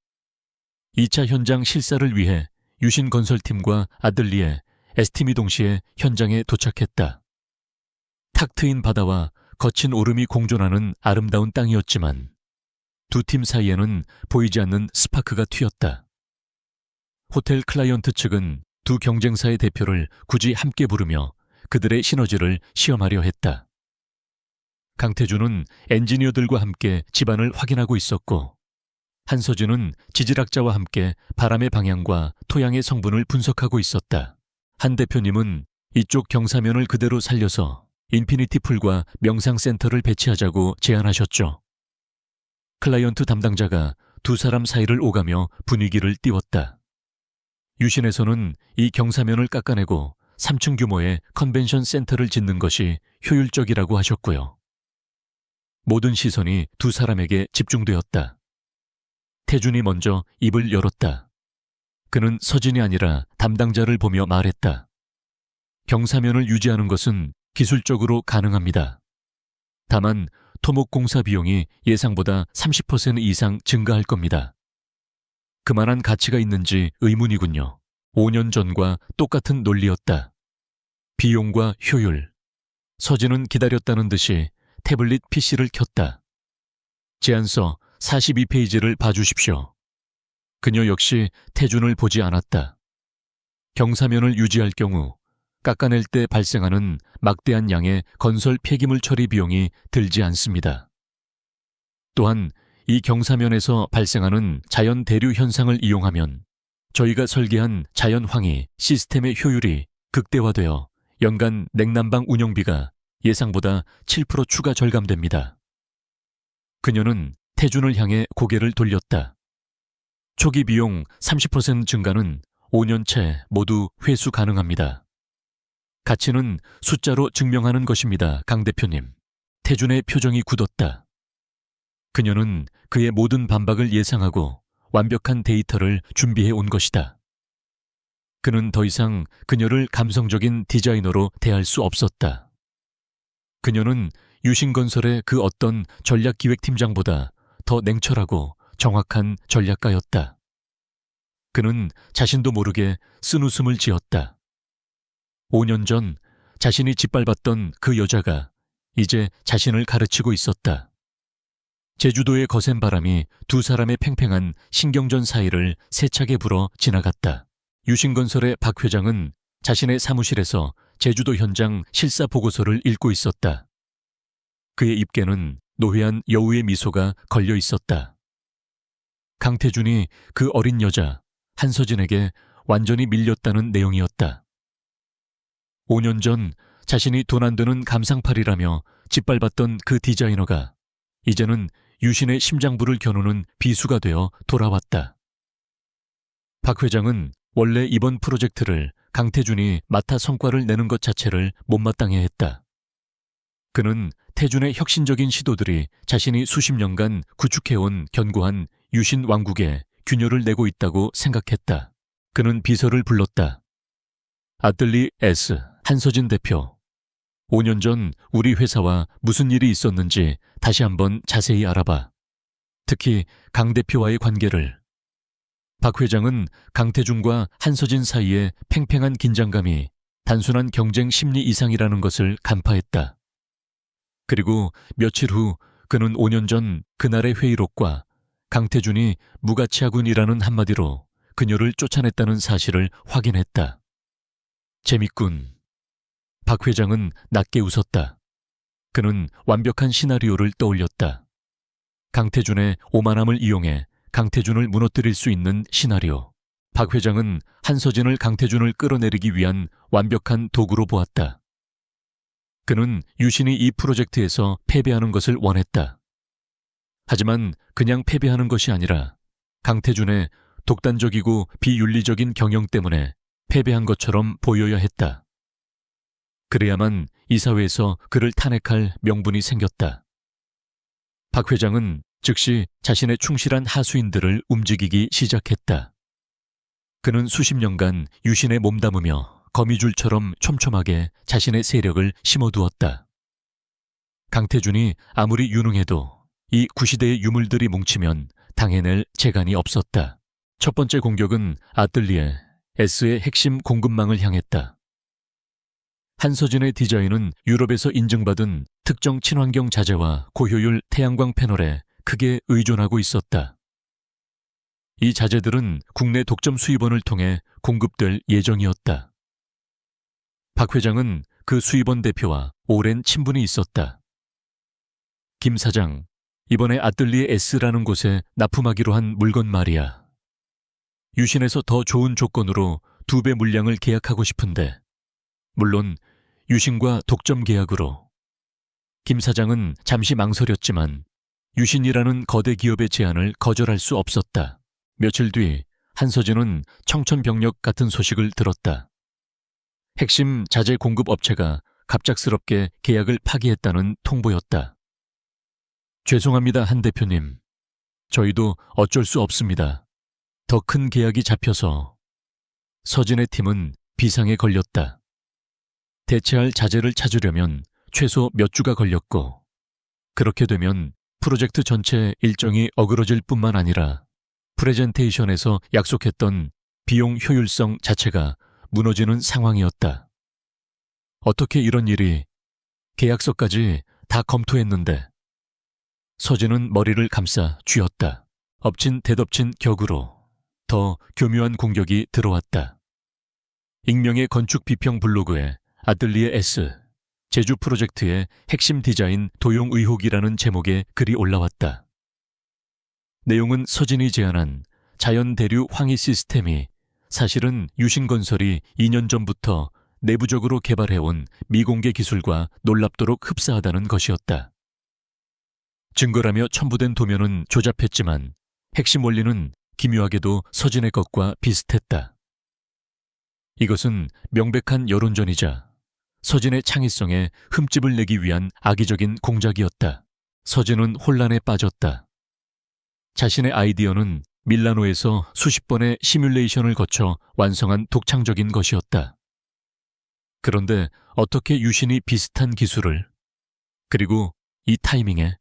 2차 현장 실사를 위해 유신건설팀과 아들리에, S팀이 동시에 현장에 도착했다. 탁 트인 바다와 거친 오름이 공존하는 아름다운 땅이었지만 두 팀 사이에는 보이지 않는 스파크가 튀었다. 호텔 클라이언트 측은 두 경쟁사의 대표를 굳이 함께 부르며 그들의 시너지를 시험하려 했다. 강태준은 엔지니어들과 함께 집안을 확인하고 있었고 한서진은 지질학자와 함께 바람의 방향과 토양의 성분을 분석하고 있었다. 한 대표님은 이쪽 경사면을 그대로 살려서 인피니티 풀과 명상센터를 배치하자고 제안하셨죠. 클라이언트 담당자가 두 사람 사이를 오가며 분위기를 띄웠다. 유신에서는 이 경사면을 깎아내고 3층 규모의 컨벤션 센터를 짓는 것이 효율적이라고 하셨고요. 모든 시선이 두 사람에게 집중되었다. 태준이 먼저 입을 열었다. 그는 서진이 아니라 담당자를 보며 말했다. 경사면을 유지하는 것은 기술적으로 가능합니다. 다만 토목공사 비용이 예상보다 30% 이상 증가할 겁니다. 그만한 가치가 있는지 의문이군요. 5년 전과 똑같은 논리였다. 비용과 효율. 서진은 기다렸다는 듯이 태블릿 PC를 켰다. 제안서 42페이지를 봐주십시오. 그녀 역시 태준을 보지 않았다. 경사면을 유지할 경우 깎아낼 때 발생하는 막대한 양의 건설 폐기물 처리 비용이 들지 않습니다. 또한 이 경사면에서 발생하는 자연 대류 현상을 이용하면 저희가 설계한 자연황이 시스템의 효율이 극대화되어 연간 냉난방 운영비가 예상보다 7% 추가 절감됩니다. 그녀는 태준을 향해 고개를 돌렸다. 초기 비용 30% 증가는 5년째 모두 회수 가능합니다. 가치는 숫자로 증명하는 것입니다, 강 대표님. 태준의 표정이 굳었다. 그녀는 그의 모든 반박을 예상하고 완벽한 데이터를 준비해 온 것이다. 그는 더 이상 그녀를 감성적인 디자이너로 대할 수 없었다. 그녀는 유신건설의 그 어떤 전략기획팀장보다 더 냉철하고 정확한 전략가였다. 그는 자신도 모르게 쓴웃음을 지었다. 5년 전 자신이 짓밟았던 그 여자가 이제 자신을 가르치고 있었다. 제주도의 거센 바람이 두 사람의 팽팽한 신경전 사이를 세차게 불어 지나갔다. 유신건설의 박 회장은 자신의 사무실에서 제주도 현장 실사 보고서를 읽고 있었다. 그의 입에는 노회한 여우의 미소가 걸려 있었다. 강태준이 그 어린 여자 한서진에게 완전히 밀렸다는 내용이었다. 5년 전 자신이 돈 안 되는 감상팔이라며 짓밟았던 그 디자이너가 이제는 유신의 심장부를 겨누는 비수가 되어 돌아왔다. 박 회장은 원래 이번 프로젝트를 강태준이 맡아 성과를 내는 것 자체를 못마땅해 했다. 그는 태준의 혁신적인 시도들이 자신이 수십 년간 구축해온 견고한 유신 왕국에 균열을 내고 있다고 생각했다. 그는 비서를 불렀다. 아뜰리 S. 한서진 대표. 5년 전 우리 회사와 무슨 일이 있었는지 다시 한번 자세히 알아봐. 특히 강 대표와의 관계를. 박 회장은 강태준과 한서진 사이에 팽팽한 긴장감이 단순한 경쟁 심리 이상이라는 것을 간파했다. 그리고 며칠 후 그는 5년 전 그날의 회의록과 강태준이 무가치하군이라는 한마디로 그녀를 쫓아냈다는 사실을 확인했다. 재밌군. 박 회장은 낮게 웃었다. 그는 완벽한 시나리오를 떠올렸다. 강태준의 오만함을 이용해 강태준을 무너뜨릴 수 있는 시나리오. 박 회장은 한서진을 강태준을 끌어내리기 위한 완벽한 도구로 보았다. 그는 유신이 이 프로젝트에서 패배하는 것을 원했다. 하지만 그냥 패배하는 것이 아니라 강태준의 독단적이고 비윤리적인 경영 때문에 패배한 것처럼 보여야 했다. 그래야만 이사회에서 그를 탄핵할 명분이 생겼다. 박 회장은 즉시 자신의 충실한 하수인들을 움직이기 시작했다. 그는 수십 년간 유신에 몸담으며 거미줄처럼 촘촘하게 자신의 세력을 심어두었다. 강태준이 아무리 유능해도 이 구시대의 유물들이 뭉치면 당해낼 재간이 없었다. 첫 번째 공격은 아뜰리에 S의 핵심 공급망을 향했다. 한서진의 디자인은 유럽에서 인증받은 특정 친환경 자재와 고효율 태양광 패널에 크게 의존하고 있었다. 이 자재들은 국내 독점 수입원을 통해 공급될 예정이었다. 박 회장은 그 수입원 대표와 오랜 친분이 있었다. 김 사장, 이번에 아뜰리에 S라는 곳에 납품하기로 한 물건 말이야. 유신에서 더 좋은 조건으로 2배 물량을 계약하고 싶은데, 물론 유신과 독점 계약으로. 김 사장은 잠시 망설였지만 유신이라는 거대 기업의 제안을 거절할 수 없었다. 며칠 뒤 한서진은 청천벽력 같은 소식을 들었다. 핵심 자재 공급 업체가 갑작스럽게 계약을 파기했다는 통보였다. 죄송합니다, 한 대표님. 저희도 어쩔 수 없습니다. 더 큰 계약이 잡혀서. 서진의 팀은 비상에 걸렸다. 대체할 자재를 찾으려면 최소 몇 주가 걸렸고, 그렇게 되면 프로젝트 전체 일정이 어그러질 뿐만 아니라 프레젠테이션에서 약속했던 비용 효율성 자체가 무너지는 상황이었다. 어떻게 이런 일이, 계약서까지 다 검토했는데. 서진은 머리를 감싸 쥐었다. 엎친 대덮친 격으로 더 교묘한 공격이 들어왔다. 익명의 건축 비평 블로그에 아뜰리에 S, 제주 프로젝트의 핵심 디자인 도용 의혹이라는 제목의 글이 올라왔다. 내용은 서진이 제안한 자연 대류 황희 시스템이 사실은 유신건설이 2년 전부터 내부적으로 개발해온 미공개 기술과 놀랍도록 흡사하다는 것이었다. 증거라며 첨부된 도면은 조잡했지만 핵심 원리는 기묘하게도 서진의 것과 비슷했다. 이것은 명백한 여론전이자 서진의 창의성에 흠집을 내기 위한 악의적인 공작이었다. 서진은 혼란에 빠졌다. 자신의 아이디어는 밀라노에서 수십 번의 시뮬레이션을 거쳐 완성한 독창적인 것이었다. 그런데 어떻게 유신이 비슷한 기술을, 그리고 이 타이밍에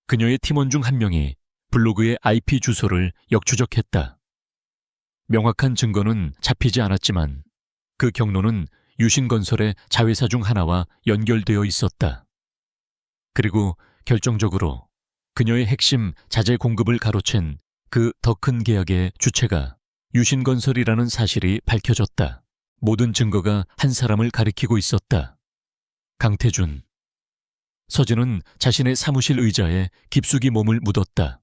그녀의 팀원 중 한 명이 블로그의 IP 주소를 역추적했다. 명확한 증거는 잡히지 않았지만 그 경로는 유신건설의 자회사 중 하나와 연결되어 있었다. 그리고 결정적으로 그녀의 핵심 자재 공급을 가로챈 그 더 큰 계약의 주체가 유신건설이라는 사실이 밝혀졌다. 모든 증거가 한 사람을 가리키고 있었다. 강태준. 서진은 자신의 사무실 의자에 깊숙이 몸을 묻었다.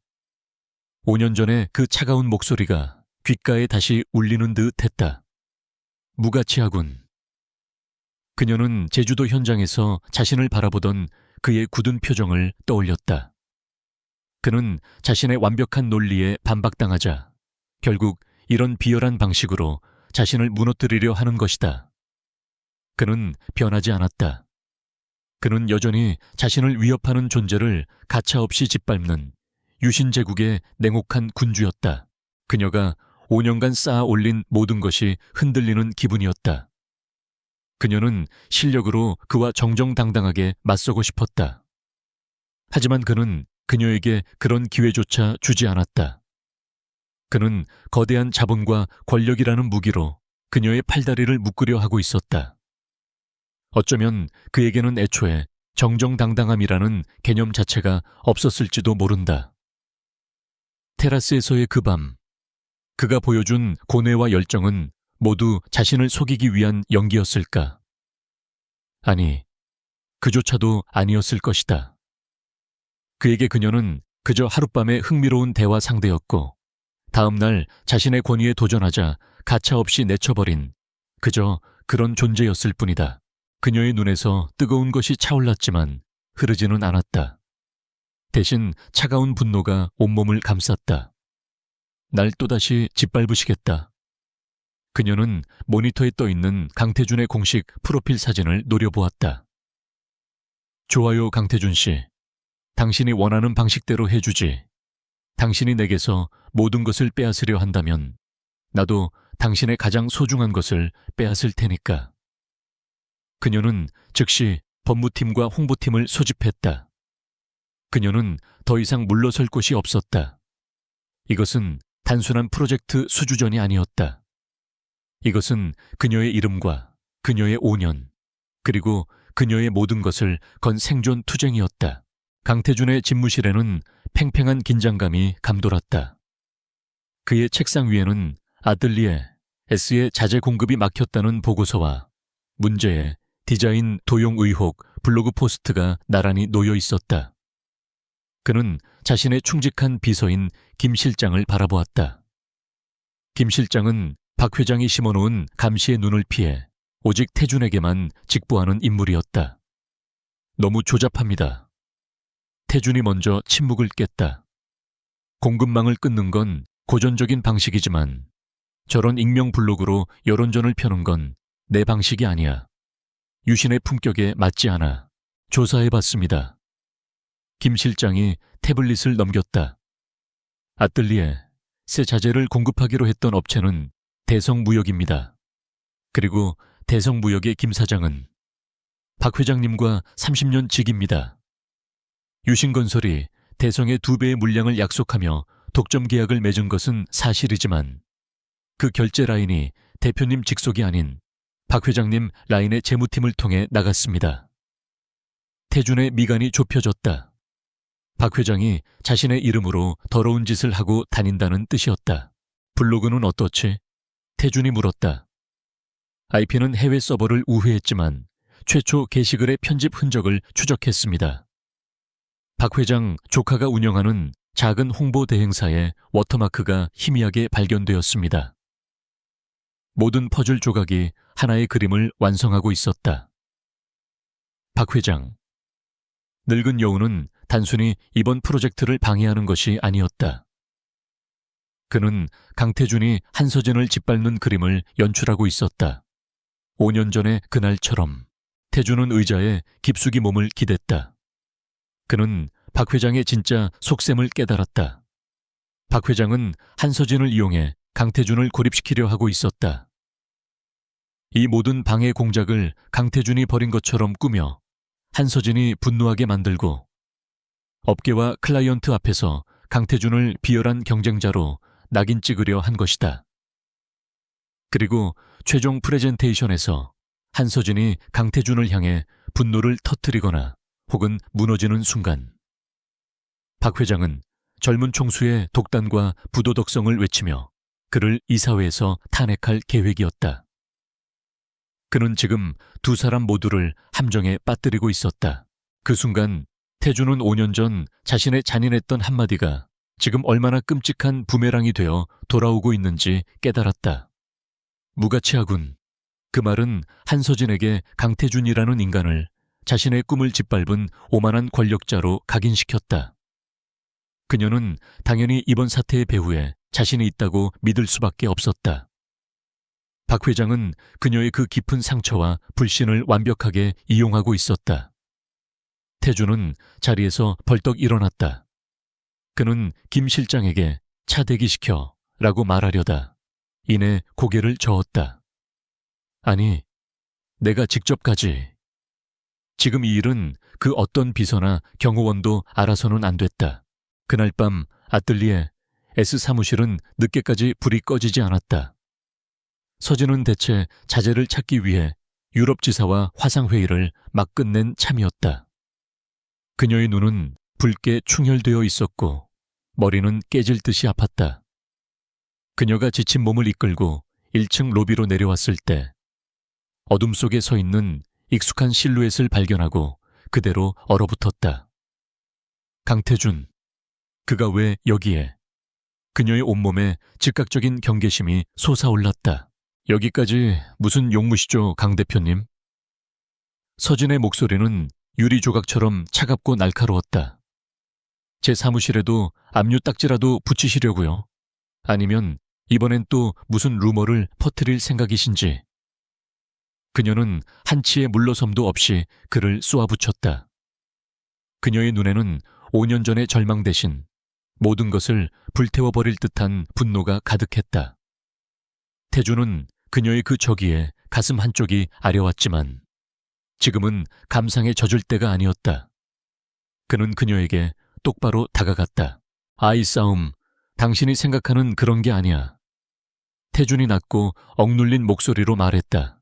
5년 전에 그 차가운 목소리가 귓가에 다시 울리는 듯 했다. 무가치하군. 그녀는 제주도 현장에서 자신을 바라보던 그의 굳은 표정을 떠올렸다. 그는 자신의 완벽한 논리에 반박당하자 결국 이런 비열한 방식으로 자신을 무너뜨리려 하는 것이다. 그는 변하지 않았다. 그는 여전히 자신을 위협하는 존재를 가차없이 짓밟는 유신제국의 냉혹한 군주였다. 그녀가 5년간 쌓아 올린 모든 것이 흔들리는 기분이었다. 그녀는 실력으로 그와 정정당당하게 맞서고 싶었다. 하지만 그는 그녀에게 그런 기회조차 주지 않았다. 그는 거대한 자본과 권력이라는 무기로 그녀의 팔다리를 묶으려 하고 있었다. 어쩌면 그에게는 애초에 정정당당함이라는 개념 자체가 없었을지도 모른다. 테라스에서의 그 밤, 그가 보여준 고뇌와 열정은 모두 자신을 속이기 위한 연기였을까? 아니, 그조차도 아니었을 것이다. 그에게 그녀는 그저 하룻밤의 흥미로운 대화 상대였고, 다음 날 자신의 권위에 도전하자 가차없이 내쳐버린 그저 그런 존재였을 뿐이다. 그녀의 눈에서 뜨거운 것이 차올랐지만 흐르지는 않았다. 대신 차가운 분노가 온몸을 감쌌다. 날 또다시 짓밟으시겠다. 그녀는 모니터에 떠있는 강태준의 공식 프로필 사진을 노려보았다. 좋아요, 강태준 씨. 당신이 원하는 방식대로 해주지. 당신이 내게서 모든 것을 빼앗으려 한다면 나도 당신의 가장 소중한 것을 빼앗을 테니까. 그녀는 즉시 법무팀과 홍보팀을 소집했다. 그녀는 더 이상 물러설 곳이 없었다. 이것은 단순한 프로젝트 수주전이 아니었다. 이것은 그녀의 이름과 그녀의 5년, 그리고 그녀의 모든 것을 건 생존 투쟁이었다. 강태준의 집무실에는 팽팽한 긴장감이 감돌았다. 그의 책상 위에는 아뜰리에 S의 자재 공급이 막혔다는 보고서와 문제의 디자인 도용 의혹 블로그 포스트가 나란히 놓여 있었다. 그는 자신의 충직한 비서인 김 실장을 바라보았다. 김 실장은 박 회장이 심어놓은 감시의 눈을 피해 오직 태준에게만 직보하는 인물이었다. 너무 조잡합니다. 태준이 먼저 침묵을 깼다. 공급망을 끊는 건 고전적인 방식이지만 저런 익명 블로그로 여론전을 펴는 건 내 방식이 아니야. 유신의 품격에 맞지 않아. 조사해봤습니다. 김 실장이 태블릿을 넘겼다. 아뜰리에 새 자재를 공급하기로 했던 업체는 대성무역입니다. 그리고 대성무역의 김 사장은 박 회장님과 30년 직입니다. 유신건설이 대성의 2배의 물량을 약속하며 독점 계약을 맺은 것은 사실이지만 그 결제 라인이 대표님 직속이 아닌 박 회장님 라인의 재무팀을 통해 나갔습니다. 태준의 미간이 좁혀졌다. 박 회장이 자신의 이름으로 더러운 짓을 하고 다닌다는 뜻이었다. 블로그는 어떻지? 태준이 물었다. IP는 해외 서버를 우회했지만 최초 게시글의 편집 흔적을 추적했습니다. 박 회장 조카가 운영하는 작은 홍보 대행사의 워터마크가 희미하게 발견되었습니다. 모든 퍼즐 조각이 하나의 그림을 완성하고 있었다. 박 회장. 늙은 여우는 단순히 이번 프로젝트를 방해하는 것이 아니었다. 그는 강태준이 한서진을 짓밟는 그림을 연출하고 있었다. 5년 전의 그날처럼 태준은 의자에 깊숙이 몸을 기댔다. 그는 박 회장의 진짜 속셈을 깨달았다. 박 회장은 한서진을 이용해 강태준을 고립시키려 하고 있었다. 이 모든 방해 공작을 강태준이 벌인 것처럼 꾸며 한서진이 분노하게 만들고 업계와 클라이언트 앞에서 강태준을 비열한 경쟁자로 낙인 찍으려 한 것이다. 그리고 최종 프레젠테이션에서 한서진이 강태준을 향해 분노를 터뜨리거나 혹은 무너지는 순간 박 회장은 젊은 총수의 독단과 부도덕성을 외치며 그를 이사회에서 탄핵할 계획이었다. 그는 지금 두 사람 모두를 함정에 빠뜨리고 있었다. 그 순간 태준은 5년 전 자신의 잔인했던 한마디가 지금 얼마나 끔찍한 부메랑이 되어 돌아오고 있는지 깨달았다. 무가치하군. 그 말은 한서진에게 강태준이라는 인간을 자신의 꿈을 짓밟은 오만한 권력자로 각인시켰다. 그녀는 당연히 이번 사태의 배후에 자신이 있다고 믿을 수밖에 없었다. 박 회장은 그녀의 그 깊은 상처와 불신을 완벽하게 이용하고 있었다. 태준은 자리에서 벌떡 일어났다. 그는 김 실장에게 차 대기시켜 라고 말하려다 이내 고개를 저었다. 아니, 내가 직접 가지. 지금 이 일은 그 어떤 비서나 경호원도 알아서는 안 됐다. 그날 밤 아뜰리에 S 사무실은 늦게까지 불이 꺼지지 않았다. 서진은 대체 자재를 찾기 위해 유럽 지사와 화상회의를 막 끝낸 참이었다. 그녀의 눈은 붉게 충혈되어 있었고 머리는 깨질 듯이 아팠다. 그녀가 지친 몸을 이끌고 1층 로비로 내려왔을 때 어둠 속에 서 있는 익숙한 실루엣을 발견하고 그대로 얼어붙었다. 강태준, 그가 왜 여기에? 그녀의 온몸에 즉각적인 경계심이 솟아올랐다. 여기까지 무슨 용무시죠, 강 대표님? 서진의 목소리는 유리 조각처럼 차갑고 날카로웠다. 제 사무실에도 압류 딱지라도 붙이시려고요? 아니면 이번엔 또 무슨 루머를 퍼뜨릴 생각이신지? 그녀는 한치의 물러섬도 없이 그를 쏘아붙였다. 그녀의 눈에는 5년 전의 절망 대신 모든 것을 불태워버릴 듯한 분노가 가득했다. 태주는 그녀의 그 저기에 가슴 한쪽이 아려왔지만 지금은 감상에 젖을 때가 아니었다. 그는 그녀에게 똑바로 다가갔다. 아이 싸움, 당신이 생각하는 그런 게 아니야. 태준이 낮고 억눌린 목소리로 말했다.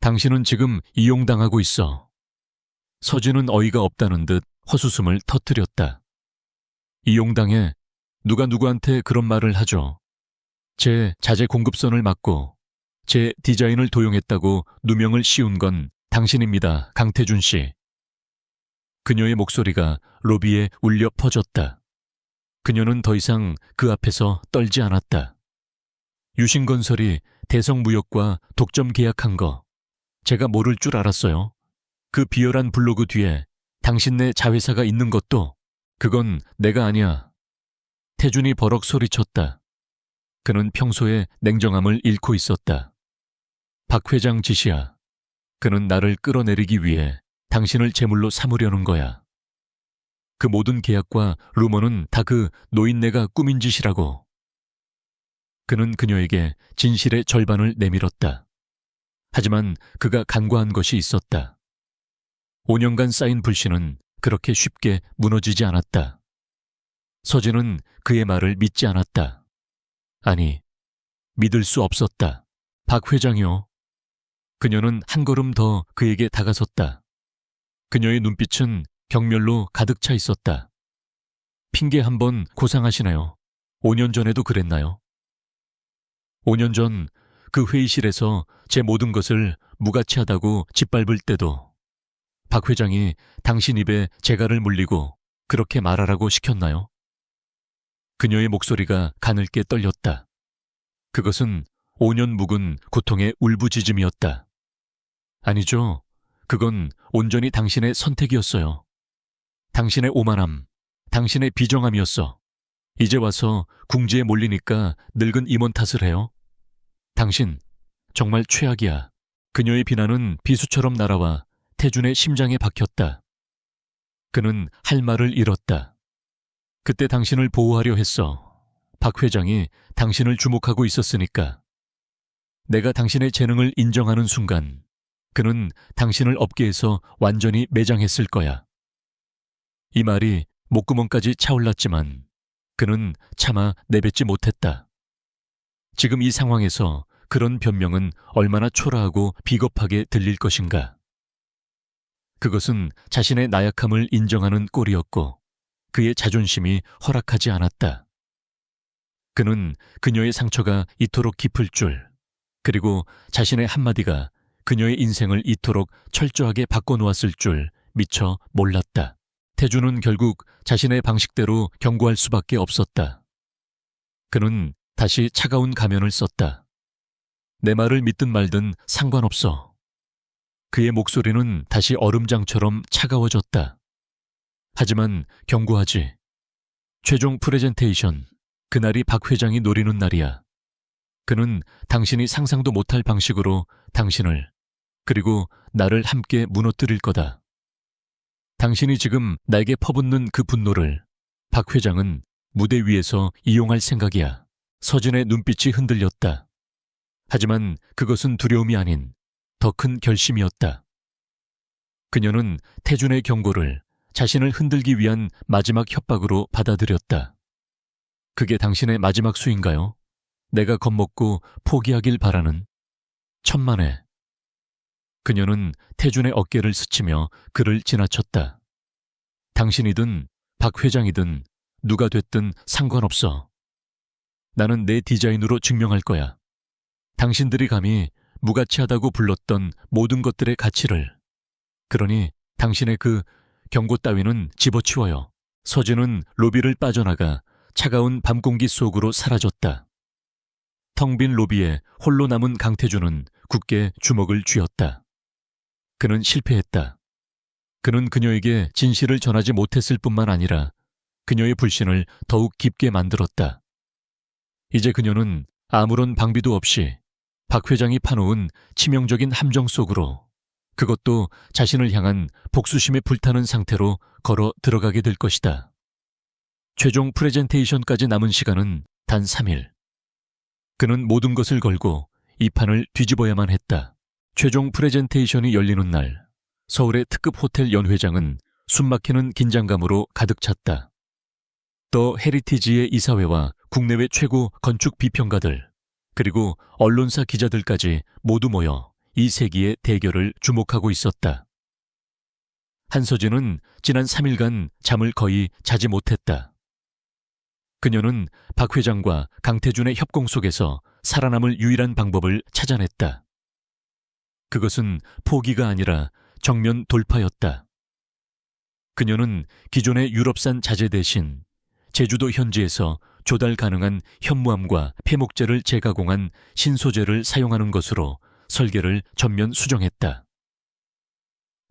당신은 지금 이용당하고 있어. 서진은 어이가 없다는 듯 헛웃음을 터뜨렸다. 이용당해? 누가 누구한테 그런 말을 하죠. 제 자재 공급선을 막고 제 디자인을 도용했다고 누명을 씌운 건 당신입니다, 강태준 씨. 그녀의 목소리가 로비에 울려 퍼졌다. 그녀는 더 이상 그 앞에서 떨지 않았다. 유신건설이 대성무역과 독점 계약한 거 제가 모를 줄 알았어요. 그 비열한 블로그 뒤에 당신네 자회사가 있는 것도 그건 내가 아니야. 태준이 버럭 소리쳤다. 그는 평소에 냉정함을 잃고 있었다. 박 회장 짓이야. 그는 나를 끌어내리기 위해 당신을 제물로 삼으려는 거야. 그 모든 계약과 루머는 다 그 노인네가 꾸민 짓이라고. 그는 그녀에게 진실의 절반을 내밀었다. 하지만 그가 간과한 것이 있었다. 5년간 쌓인 불신은 그렇게 쉽게 무너지지 않았다. 서진은 그의 말을 믿지 않았다. 아니, 믿을 수 없었다. 박 회장이요. 그녀는 한 걸음 더 그에게 다가섰다. 그녀의 눈빛은 경멸로 가득 차 있었다. 핑계 한번 고상하시나요? 5년 전에도 그랬나요? 5년 전 그 회의실에서 제 모든 것을 무가치하다고 짓밟을 때도 박 회장이 당신 입에 재갈을 물리고 그렇게 말하라고 시켰나요? 그녀의 목소리가 가늘게 떨렸다. 그것은 5년 묵은 고통의 울부짖음이었다. 아니죠. 그건 온전히 당신의 선택이었어요. 당신의 오만함, 당신의 비정함이었어. 이제 와서 궁지에 몰리니까 늙은 임원 탓을 해요? 당신, 정말 최악이야. 그녀의 비난은 비수처럼 날아와 태준의 심장에 박혔다. 그는 할 말을 잃었다. 그때 당신을 보호하려 했어. 박 회장이 당신을 주목하고 있었으니까. 내가 당신의 재능을 인정하는 순간 그는 당신을 업계에서 완전히 매장했을 거야. 이 말이 목구멍까지 차올랐지만 그는 차마 내뱉지 못했다. 지금 이 상황에서 그런 변명은 얼마나 초라하고 비겁하게 들릴 것인가. 그것은 자신의 나약함을 인정하는 꼴이었고 그의 자존심이 허락하지 않았다. 그는 그녀의 상처가 이토록 깊을 줄, 그리고 자신의 한마디가 그녀의 인생을 이토록 철저하게 바꿔놓았을 줄 미처 몰랐다. 태주는 결국 자신의 방식대로 경고할 수밖에 없었다. 그는 다시 차가운 가면을 썼다. 내 말을 믿든 말든 상관없어. 그의 목소리는 다시 얼음장처럼 차가워졌다. 하지만 경고하지. 최종 프레젠테이션, 그날이 박 회장이 노리는 날이야. 그는 당신이 상상도 못할 방식으로 당신을, 그리고 나를 함께 무너뜨릴 거다. 당신이 지금 나에게 퍼붓는 그 분노를 박 회장은 무대 위에서 이용할 생각이야. 서진의 눈빛이 흔들렸다. 하지만 그것은 두려움이 아닌 더 큰 결심이었다. 그녀는 태준의 경고를 자신을 흔들기 위한 마지막 협박으로 받아들였다. 그게 당신의 마지막 수인가요? 내가 겁먹고 포기하길 바라는. 천만에. 그녀는 태준의 어깨를 스치며 그를 지나쳤다. 당신이든 박 회장이든 누가 됐든 상관없어. 나는 내 디자인으로 증명할 거야. 당신들이 감히 무가치하다고 불렀던 모든 것들의 가치를. 그러니 당신의 그 경고 따위는 집어치워요. 서진은 로비를 빠져나가 차가운 밤 공기 속으로 사라졌다. 텅 빈 로비에 홀로 남은 강태준은 굳게 주먹을 쥐었다. 그는 실패했다. 그는 그녀에게 진실을 전하지 못했을 뿐만 아니라 그녀의 불신을 더욱 깊게 만들었다. 이제 그녀는 아무런 방비도 없이 박 회장이 파놓은 치명적인 함정 속으로, 그것도 자신을 향한 복수심에 불타는 상태로 걸어 들어가게 될 것이다. 최종 프레젠테이션까지 남은 시간은 단 3일. 그는 모든 것을 걸고 이 판을 뒤집어야만 했다. 최종 프레젠테이션이 열리는 날, 서울의 특급 호텔 연회장은 숨막히는 긴장감으로 가득 찼다. 더 헤리티지의 이사회와 국내외 최고 건축 비평가들, 그리고 언론사 기자들까지 모두 모여 이 세기의 대결을 주목하고 있었다. 한서진은 지난 3일간 잠을 거의 자지 못했다. 그녀는 박 회장과 강태준의 협공 속에서 살아남을 유일한 방법을 찾아냈다. 그것은 포기가 아니라 정면 돌파였다. 그녀는 기존의 유럽산 자재 대신 제주도 현지에서 조달 가능한 현무암과 폐목재를 재가공한 신소재를 사용하는 것으로 설계를 전면 수정했다.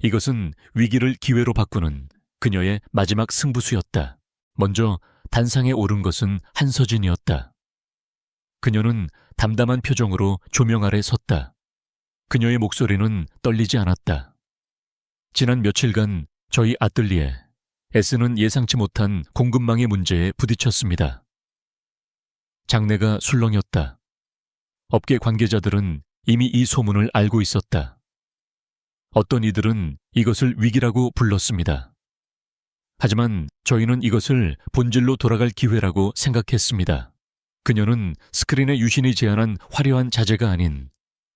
이것은 위기를 기회로 바꾸는 그녀의 마지막 승부수였다. 먼저 단상에 오른 것은 한서진이었다. 그녀는 담담한 표정으로 조명 아래 섰다. 그녀의 목소리는 떨리지 않았다. 지난 며칠간 저희 아뜰리에 S는 예상치 못한 공급망의 문제에 부딪혔습니다. 장내가 술렁였다. 업계 관계자들은 이미 이 소문을 알고 있었다. 어떤 이들은 이것을 위기라고 불렀습니다. 하지만 저희는 이것을 본질로 돌아갈 기회라고 생각했습니다. 그녀는 스크린에 유신이 제안한 화려한 자재가 아닌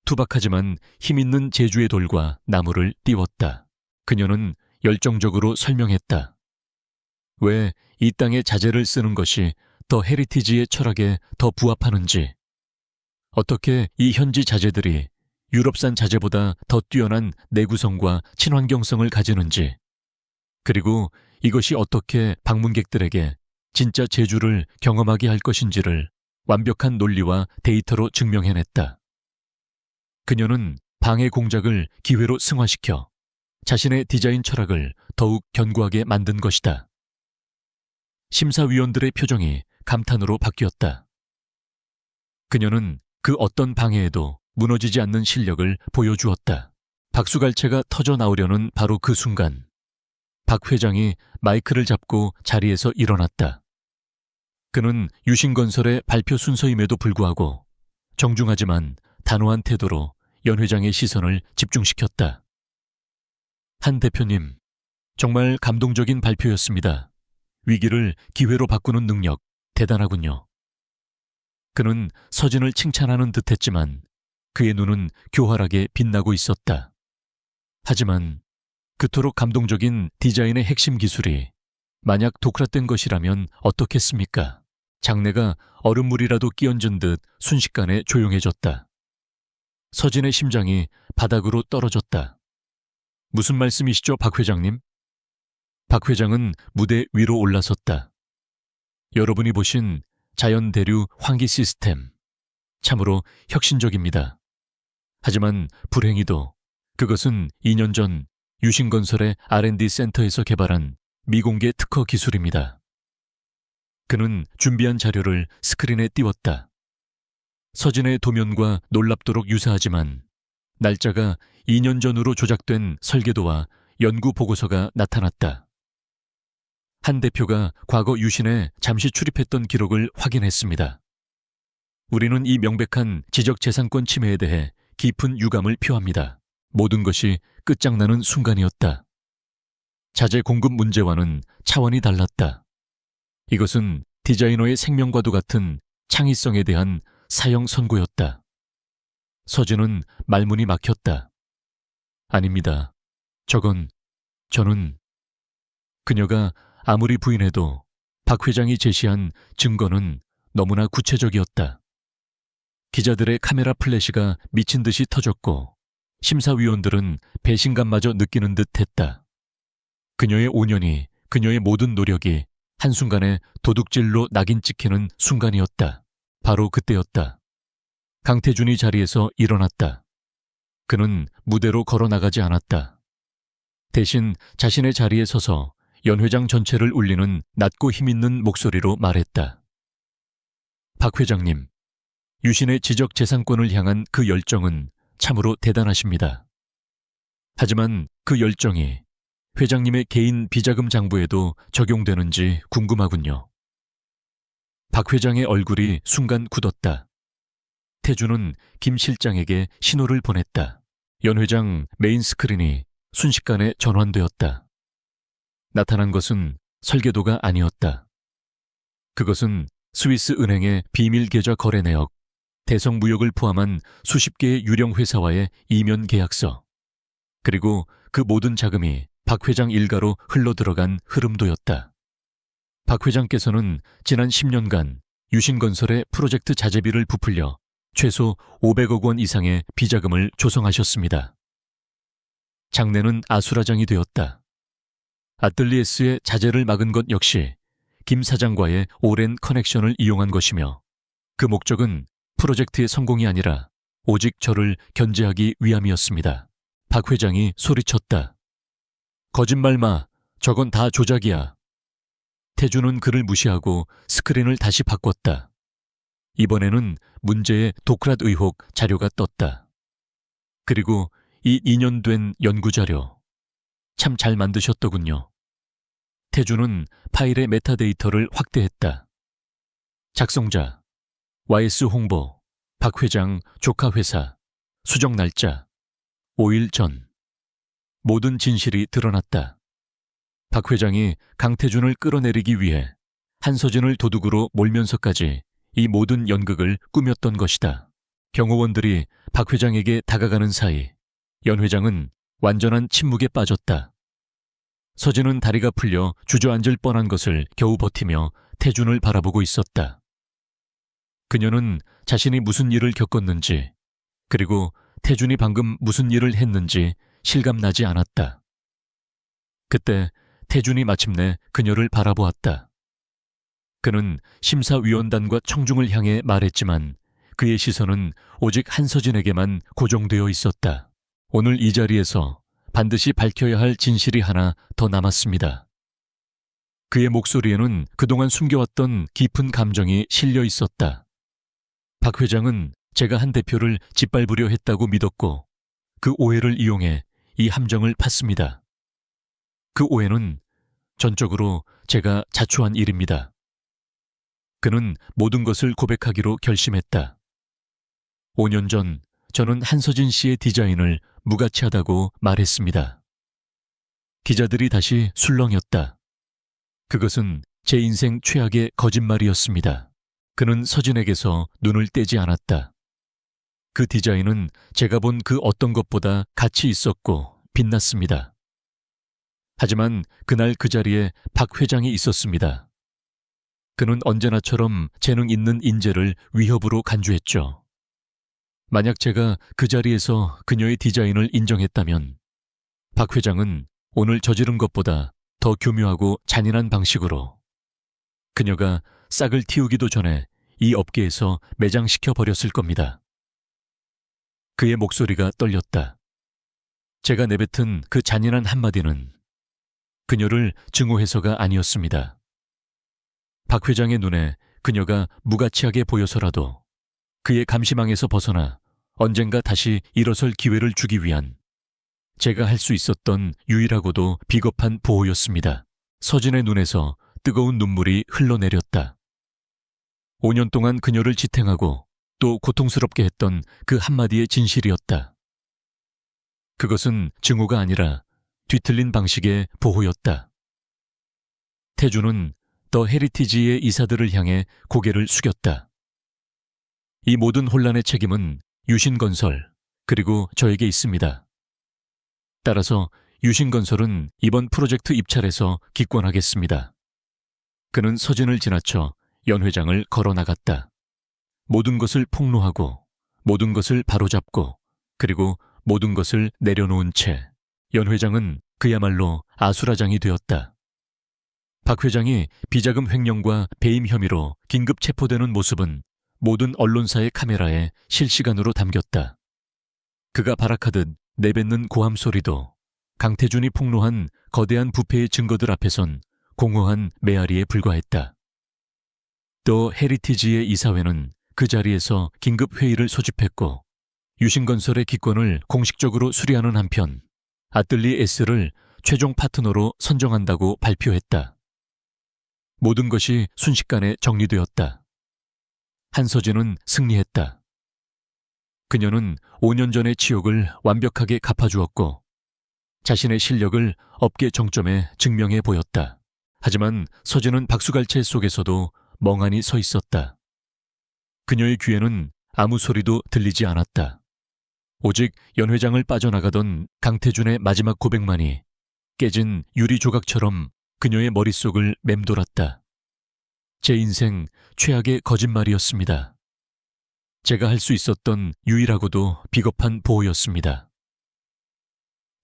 투박하지만 힘있는 제주의 돌과 나무를 띄웠다. 그녀는 열정적으로 설명했다. 왜 이 땅의 자재를 쓰는 것이 더 헤리티지의 철학에 더 부합하는지, 어떻게 이 현지 자재들이 유럽산 자재보다 더 뛰어난 내구성과 친환경성을 가지는지, 그리고 이것이 어떻게 방문객들에게 진짜 제주를 경험하게 할 것인지를 완벽한 논리와 데이터로 증명해냈다. 그녀는 방해 공작을 기회로 승화시켜 자신의 디자인 철학을 더욱 견고하게 만든 것이다. 심사위원들의 표정이 감탄으로 바뀌었다. 그녀는 그 어떤 방해에도 무너지지 않는 실력을 보여주었다. 박수갈채가 터져 나오려는 바로 그 순간, 박 회장이 마이크를 잡고 자리에서 일어났다. 그는 유신건설의 발표 순서임에도 불구하고 정중하지만 단호한 태도로 연 회장의 시선을 집중시켰다. 한 대표님, 정말 감동적인 발표였습니다. 위기를 기회로 바꾸는 능력 대단하군요. 그는 서진을 칭찬하는 듯했지만 그의 눈은 교활하게 빛나고 있었다. 하지만 그토록 감동적인 디자인의 핵심 기술이 만약 도크라된 것이라면 어떻겠습니까? 장내가 얼음물이라도 끼얹은 듯 순식간에 조용해졌다. 서진의 심장이 바닥으로 떨어졌다. 무슨 말씀이시죠, 박 회장님? 박 회장은 무대 위로 올라섰다. 여러분이 보신 자연 대류 환기 시스템, 참으로 혁신적입니다. 하지만 불행히도 그것은 2년 전 유신건설의 R&D 센터에서 개발한 미공개 특허 기술입니다. 그는 준비한 자료를 스크린에 띄웠다. 서진의 도면과 놀랍도록 유사하지만 날짜가 2년 전으로 조작된 설계도와 연구 보고서가 나타났다. 한 대표가 과거 유신에 잠시 출입했던 기록을 확인했습니다. 우리는 이 명백한 지적재산권 침해에 대해 깊은 유감을 표합니다. 모든 것이 끝장나는 순간이었다. 자재 공급 문제와는 차원이 달랐다. 이것은 디자이너의 생명과도 같은 창의성에 대한 사형 선고였다. 서진은 말문이 막혔다. 아닙니다. 저는 그녀가 아무리 부인해도 박 회장이 제시한 증거는 너무나 구체적이었다. 기자들의 카메라 플래시가 미친 듯이 터졌고 심사위원들은 배신감마저 느끼는 듯 했다. 그녀의 5년이, 그녀의 모든 노력이 한순간에 도둑질로 낙인 찍히는 순간이었다. 바로 그때였다. 강태준이 자리에서 일어났다. 그는 무대로 걸어나가지 않았다. 대신 자신의 자리에 서서 연회장 전체를 울리는 낮고 힘있는 목소리로 말했다. 박 회장님, 유신의 지적재산권을 향한 그 열정은 참으로 대단하십니다. 하지만 그 열정이 회장님의 개인 비자금 장부에도 적용되는지 궁금하군요. 박 회장의 얼굴이 순간 굳었다. 태주는 김 실장에게 신호를 보냈다. 연 회장 메인 스크린이 순식간에 전환되었다. 나타난 것은 설계도가 아니었다. 그것은 스위스 은행의 비밀 계좌 거래 내역, 대성무역을 포함한 수십 개의 유령 회사와의 이면 계약서, 그리고 그 모든 자금이 박 회장 일가로 흘러들어간 흐름도였다. 박 회장께서는 지난 10년간 유신건설의 프로젝트 자재비를 부풀려 최소 500억 원 이상의 비자금을 조성하셨습니다. 장래는 아수라장이 되었다. 아틀리에스의 자재를 막은 것 역시 김 사장과의 오랜 커넥션을 이용한 것이며 그 목적은 프로젝트의 성공이 아니라 오직 저를 견제하기 위함이었습니다. 박 회장이 소리쳤다. 거짓말 마. 저건 다 조작이야. 태주는 그를 무시하고 스크린을 다시 바꿨다. 이번에는 문제의 도크랏 의혹 자료가 떴다. 그리고 이 2년 된 연구자료. 참 잘 만드셨더군요. 태주는 파일의 메타데이터를 확대했다. 작성자, YS 홍보, 박 회장 조카 회사, 수정 날짜, 5일 전. 모든 진실이 드러났다. 박 회장이 강태준을 끌어내리기 위해 한서진을 도둑으로 몰면서까지 이 모든 연극을 꾸몄던 것이다. 경호원들이 박 회장에게 다가가는 사이 연 회장은 완전한 침묵에 빠졌다. 서진은 다리가 풀려 주저앉을 뻔한 것을 겨우 버티며 태준을 바라보고 있었다. 그녀는 자신이 무슨 일을 겪었는지, 그리고 태준이 방금 무슨 일을 했는지 실감나지 않았다. 그때 태준이 마침내 그녀를 바라보았다. 그는 심사위원단과 청중을 향해 말했지만 그의 시선은 오직 한서진에게만 고정되어 있었다. 오늘 이 자리에서 반드시 밝혀야 할 진실이 하나 더 남았습니다. 그의 목소리에는 그동안 숨겨왔던 깊은 감정이 실려 있었다. 박 회장은 제가 한 대표를 짓밟으려 했다고 믿었고 그 오해를 이용해 이 함정을 팠습니다. 그 오해는 전적으로 제가 자초한 일입니다. 그는 모든 것을 고백하기로 결심했다. 5년 전 저는 한서진 씨의 디자인을 무가치하다고 말했습니다. 기자들이 다시 술렁였다. 그것은 제 인생 최악의 거짓말이었습니다. 그는 서진에게서 눈을 떼지 않았다. 그 디자인은 제가 본 그 어떤 것보다 가치 있었고 빛났습니다. 하지만 그날 그 자리에 박 회장이 있었습니다. 그는 언제나처럼 재능 있는 인재를 위협으로 간주했죠. 만약 제가 그 자리에서 그녀의 디자인을 인정했다면 박 회장은 오늘 저지른 것보다 더 교묘하고 잔인한 방식으로 그녀가 싹을 틔우기도 전에 이 업계에서 매장시켜 버렸을 겁니다. 그의 목소리가 떨렸다. 제가 내뱉은 그 잔인한 한마디는 그녀를 증오해서가 아니었습니다. 박 회장의 눈에 그녀가 무가치하게 보여서라도 그의 감시망에서 벗어나 언젠가 다시 일어설 기회를 주기 위한 제가 할 수 있었던 유일하고도 비겁한 보호였습니다. 서진의 눈에서 뜨거운 눈물이 흘러내렸다. 5년 동안 그녀를 지탱하고 또 고통스럽게 했던 그 한마디의 진실이었다. 그것은 증오가 아니라 뒤틀린 방식의 보호였다. 태주는 더 헤리티지의 이사들을 향해 고개를 숙였다. 이 모든 혼란의 책임은 유신건설 그리고 저에게 있습니다. 따라서 유신건설은 이번 프로젝트 입찰에서 기권하겠습니다. 그는 서진을 지나쳐 연 회장을 걸어나갔다. 모든 것을 폭로하고 모든 것을 바로잡고 그리고 모든 것을 내려놓은 채 연 회장은 그야말로 아수라장이 되었다. 박 회장이 비자금 횡령과 배임 혐의로 긴급 체포되는 모습은 모든 언론사의 카메라에 실시간으로 담겼다. 그가 발악하듯 내뱉는 고함 소리도 강태준이 폭로한 거대한 부패의 증거들 앞에선 공허한 메아리에 불과했다. 또 헤리티지의 이사회는 그 자리에서 긴급 회의를 소집했고 유신건설의 기권을 공식적으로 수리하는 한편 아뜰리 S를 최종 파트너로 선정한다고 발표했다. 모든 것이 순식간에 정리되었다. 한서진은 승리했다. 그녀는 5년 전의 치욕을 완벽하게 갚아주었고 자신의 실력을 업계 정점에 증명해 보였다. 하지만 서진은 박수갈채 속에서도 멍하니 서 있었다. 그녀의 귀에는 아무 소리도 들리지 않았다. 오직 연 회장을 빠져나가던 강태준의 마지막 고백만이 깨진 유리 조각처럼 그녀의 머릿속을 맴돌았다. 제 인생 최악의 거짓말이었습니다. 제가 할 수 있었던 유일하고도 비겁한 보호였습니다.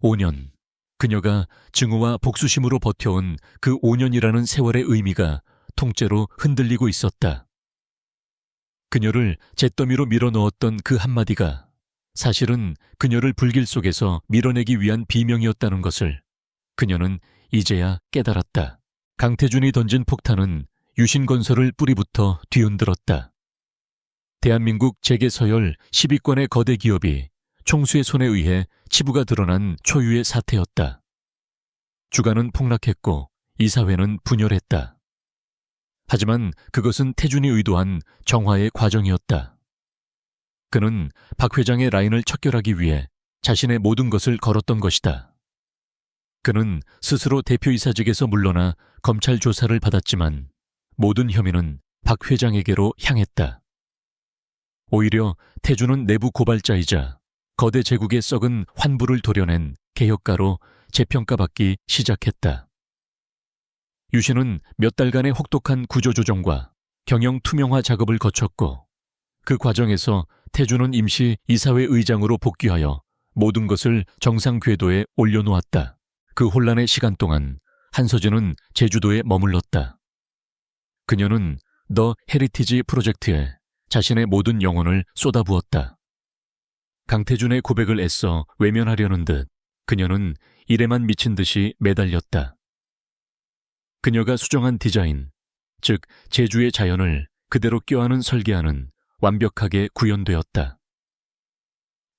5년, 그녀가 증오와 복수심으로 버텨온 그 5년이라는 세월의 의미가 통째로 흔들리고 있었다. 그녀를 잿더미로 밀어넣었던 그 한마디가 사실은 그녀를 불길 속에서 밀어내기 위한 비명이었다는 것을 그녀는 이제야 깨달았다. 강태준이 던진 폭탄은 유신건설을 뿌리부터 뒤흔들었다. 대한민국 재계서열 10위권의 거대 기업이 총수의 손에 의해 치부가 드러난 초유의 사태였다. 주가는 폭락했고 이사회는 분열했다. 하지만 그것은 태준이 의도한 정화의 과정이었다. 그는 박 회장의 라인을 척결하기 위해 자신의 모든 것을 걸었던 것이다. 그는 스스로 대표이사직에서 물러나 검찰 조사를 받았지만 모든 혐의는 박 회장에게로 향했다. 오히려 태준은 내부 고발자이자 거대 제국의 썩은 환부를 도려낸 개혁가로 재평가받기 시작했다. 유신은 몇 달간의 혹독한 구조조정과 경영 투명화 작업을 거쳤고 그 과정에서 태준은 임시 이사회 의장으로 복귀하여 모든 것을 정상 궤도에 올려놓았다. 그 혼란의 시간 동안 한서진은 제주도에 머물렀다. 그녀는 더 헤리티지 프로젝트에 자신의 모든 영혼을 쏟아부었다. 강태준의 고백을 애써 외면하려는 듯 그녀는 일에만 미친 듯이 매달렸다. 그녀가 수정한 디자인, 즉 제주의 자연을 그대로 껴안은 설계안은 완벽하게 구현되었다.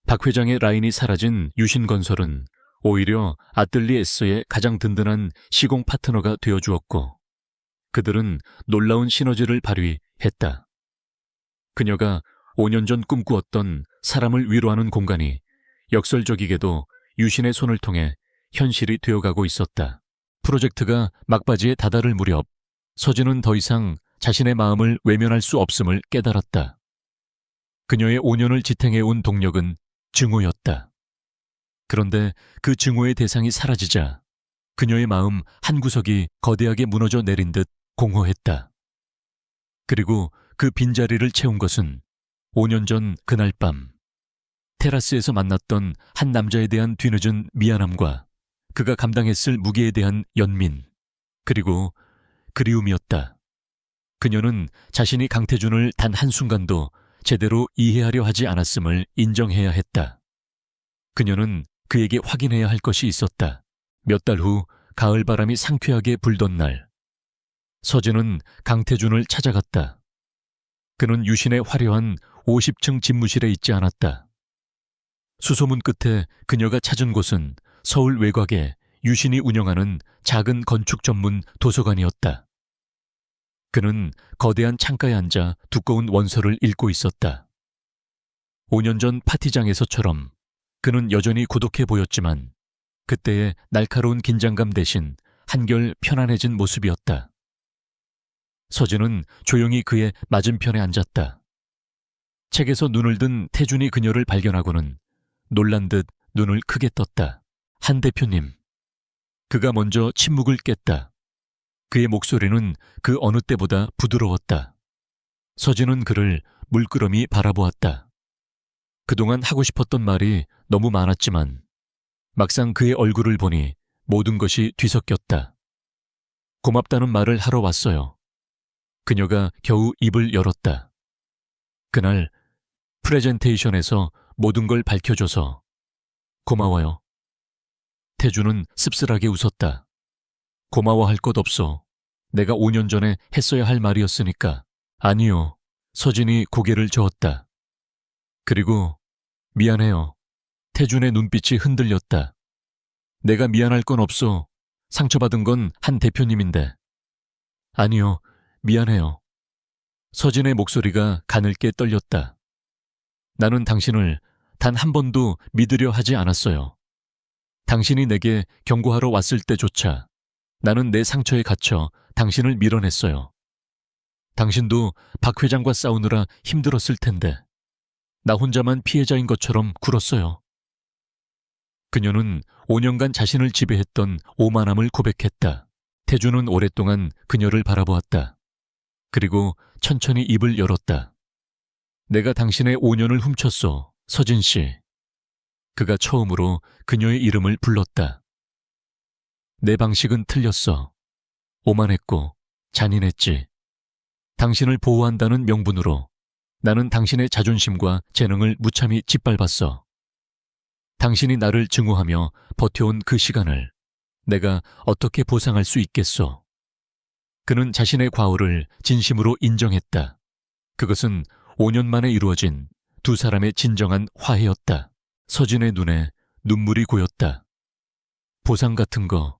박 회장의 라인이 사라진 유신건설은 오히려 아뜰리 S의 가장 든든한 시공 파트너가 되어주었고 그들은 놀라운 시너지를 발휘했다. 그녀가 5년 전 꿈꾸었던 사람을 위로하는 공간이 역설적이게도 유신의 손을 통해 현실이 되어가고 있었다. 프로젝트가 막바지에 다다를 무렵 서진은 더 이상 자신의 마음을 외면할 수 없음을 깨달았다. 그녀의 5년을 지탱해온 동력은 증오였다. 그런데 그 증오의 대상이 사라지자 그녀의 마음 한구석이 거대하게 무너져 내린 듯 공허했다. 그리고 그 빈자리를 채운 것은 5년 전 그날 밤 테라스에서 만났던 한 남자에 대한 뒤늦은 미안함과 그가 감당했을 무게에 대한 연민, 그리고 그리움이었다. 그녀는 자신이 강태준을 단 한순간도 제대로 이해하려 하지 않았음을 인정해야 했다. 그녀는 그에게 확인해야 할 것이 있었다. 몇 달 후 가을바람이 상쾌하게 불던 날, 서진은 강태준을 찾아갔다. 그는 유신의 화려한 50층 집무실에 있지 않았다. 수소문 끝에 그녀가 찾은 곳은 서울 외곽에 유신이 운영하는 작은 건축 전문 도서관이었다. 그는 거대한 창가에 앉아 두꺼운 원서를 읽고 있었다. 5년 전 파티장에서처럼 그는 여전히 고독해 보였지만 그때의 날카로운 긴장감 대신 한결 편안해진 모습이었다. 서진은 조용히 그의 맞은편에 앉았다. 책에서 눈을 든 태준이 그녀를 발견하고는 놀란 듯 눈을 크게 떴다. 한 대표님. 그가 먼저 침묵을 깼다. 그의 목소리는 그 어느 때보다 부드러웠다. 서진은 그를 물끄러미 바라보았다. 그동안 하고 싶었던 말이 너무 많았지만 막상 그의 얼굴을 보니 모든 것이 뒤섞였다. 고맙다는 말을 하러 왔어요. 그녀가 겨우 입을 열었다. 그날 프레젠테이션에서 모든 걸 밝혀줘서 고마워요. 태주는 씁쓸하게 웃었다. 고마워할 것 없어. 내가 5년 전에 했어야 할 말이었으니까. 아니요. 서진이 고개를 저었다. 그리고 미안해요. 태준의 눈빛이 흔들렸다. 내가 미안할 건 없어. 상처받은 건 한 대표님인데. 아니요. 미안해요. 서진의 목소리가 가늘게 떨렸다. 나는 당신을 단 한 번도 믿으려 하지 않았어요. 당신이 내게 경고하러 왔을 때조차 나는 내 상처에 갇혀 당신을 밀어냈어요. 당신도 박 회장과 싸우느라 힘들었을 텐데 나 혼자만 피해자인 것처럼 굴었어요. 그녀는 5년간 자신을 지배했던 오만함을 고백했다. 태주는 오랫동안 그녀를 바라보았다. 그리고 천천히 입을 열었다. 내가 당신의 5년을 훔쳤어, 서진 씨. 그가 처음으로 그녀의 이름을 불렀다. 내 방식은 틀렸어. 오만했고 잔인했지. 당신을 보호한다는 명분으로 나는 당신의 자존심과 재능을 무참히 짓밟았어. 당신이 나를 증오하며 버텨온 그 시간을 내가 어떻게 보상할 수 있겠소? 그는 자신의 과오를 진심으로 인정했다. 그것은 5년 만에 이루어진 두 사람의 진정한 화해였다. 서진의 눈에 눈물이 고였다. 보상 같은 거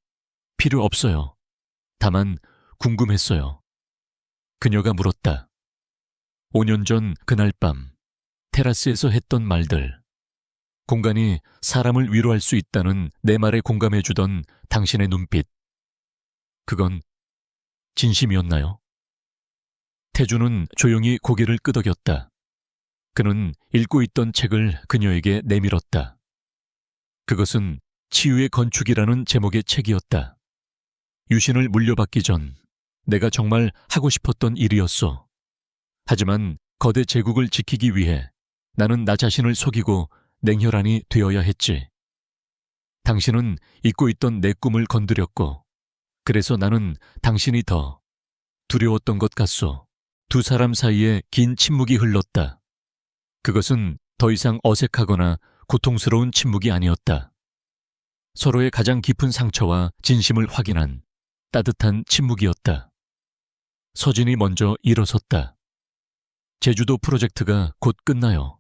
필요 없어요. 다만 궁금했어요. 그녀가 물었다. 5년 전 그날 밤 테라스에서 했던 말들. 공간이 사람을 위로할 수 있다는 내 말에 공감해주던 당신의 눈빛. 그건 진심이었나요? 태주는 조용히 고개를 끄덕였다. 그는 읽고 있던 책을 그녀에게 내밀었다. 그것은 치유의 건축이라는 제목의 책이었다. 유신을 물려받기 전 내가 정말 하고 싶었던 일이었어. 하지만 거대 제국을 지키기 위해 나는 나 자신을 속이고 냉혈한이 되어야 했지. 당신은 잊고 있던 내 꿈을 건드렸고 그래서 나는 당신이 더 두려웠던 것 같소. 두 사람 사이에 긴 침묵이 흘렀다. 그것은 더 이상 어색하거나 고통스러운 침묵이 아니었다. 서로의 가장 깊은 상처와 진심을 확인한 따뜻한 침묵이었다. 서진이 먼저 일어섰다. 제주도 프로젝트가 곧 끝나요.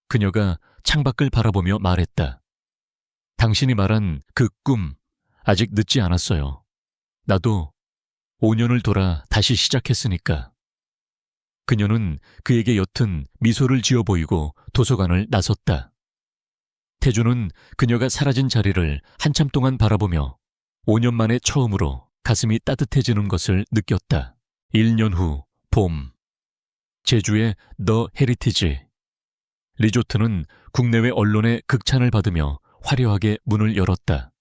그녀가 창밖을 바라보며 말했다. 당신이 말한 그 꿈 아직 늦지 않았어요. 나도 5년을 돌아 다시 시작했으니까. 그녀는 그에게 옅은 미소를 지어 보이고 도서관을 나섰다. 태주는 그녀가 사라진 자리를 한참 동안 바라보며 5년 만에 처음으로 가슴이 따뜻해지는 것을 느꼈다. 1년 후 봄. 제주의 더 헤리티지. 리조트는 국내외 언론의 극찬을 받으며 화려하게 문을 열었다.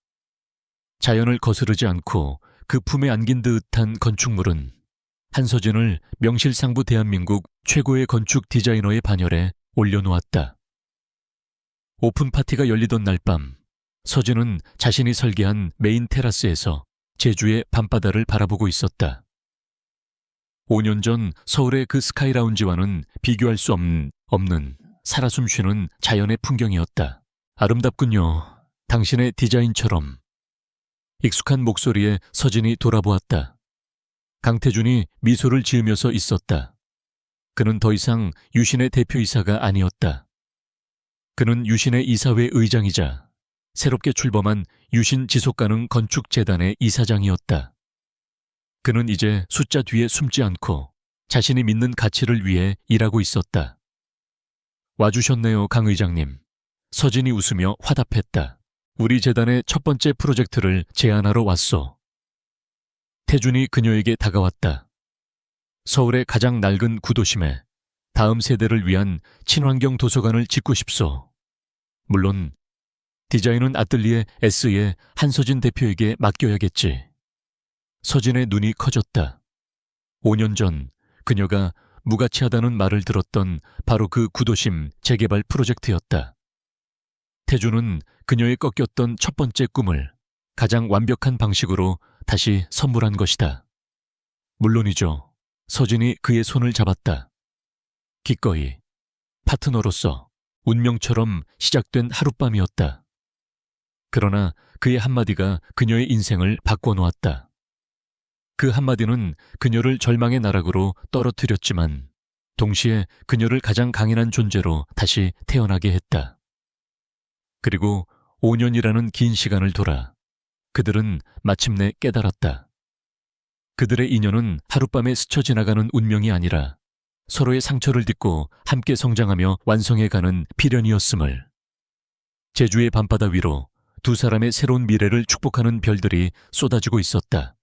자연을 거스르지 않고 그 품에 안긴 듯한 건축물은 한서진을 명실상부 대한민국 최고의 건축 디자이너의 반열에 올려놓았다. 오픈 파티가 열리던 날 밤, 서진은 자신이 설계한 메인 테라스에서 제주의 밤바다를 바라보고 있었다. 5년 전 서울의 그 스카이 라운지와는 비교할 수 없는 살아 숨쉬는 자연의 풍경이었다. 아름답군요. 당신의 디자인처럼. 익숙한 목소리에 서진이 돌아보았다. 강태준이 미소를 지으면서 있었다. 그는 더 이상 유신의 대표이사가 아니었다. 그는 유신의 이사회 의장이자 새롭게 출범한 유신 지속가능 건축재단의 이사장이었다. 그는 이제 숫자 뒤에 숨지 않고 자신이 믿는 가치를 위해 일하고 있었다. 와주셨네요, 강 의장님. 서진이 웃으며 화답했다. 우리 재단의 첫 번째 프로젝트를 제안하러 왔소. 태준이 그녀에게 다가왔다. 서울의 가장 낡은 구도심에 다음 세대를 위한 친환경 도서관을 짓고 싶소. 물론 디자인은 아뜰리에 S의 한서진 대표에게 맡겨야겠지. 서진의 눈이 커졌다. 5년 전 그녀가 무가치하다는 말을 들었던 바로 그 구도심 재개발 프로젝트였다. 태준은 그녀의 꺾였던 첫 번째 꿈을 가장 완벽한 방식으로 다시 선물한 것이다. 물론이죠. 서진이 그의 손을 잡았다. 기꺼이 파트너로서 운명처럼 시작된 하룻밤이었다. 그러나 그의 한마디가 그녀의 인생을 바꿔놓았다. 그 한마디는 그녀를 절망의 나락으로 떨어뜨렸지만 동시에 그녀를 가장 강인한 존재로 다시 태어나게 했다. 그리고 5년이라는 긴 시간을 돌아 그들은 마침내 깨달았다. 그들의 인연은 하룻밤에 스쳐 지나가는 운명이 아니라 서로의 상처를 딛고 함께 성장하며 완성해가는 필연이었음을. 제주의 밤바다 위로 두 사람의 새로운 미래를 축복하는 별들이 쏟아지고 있었다.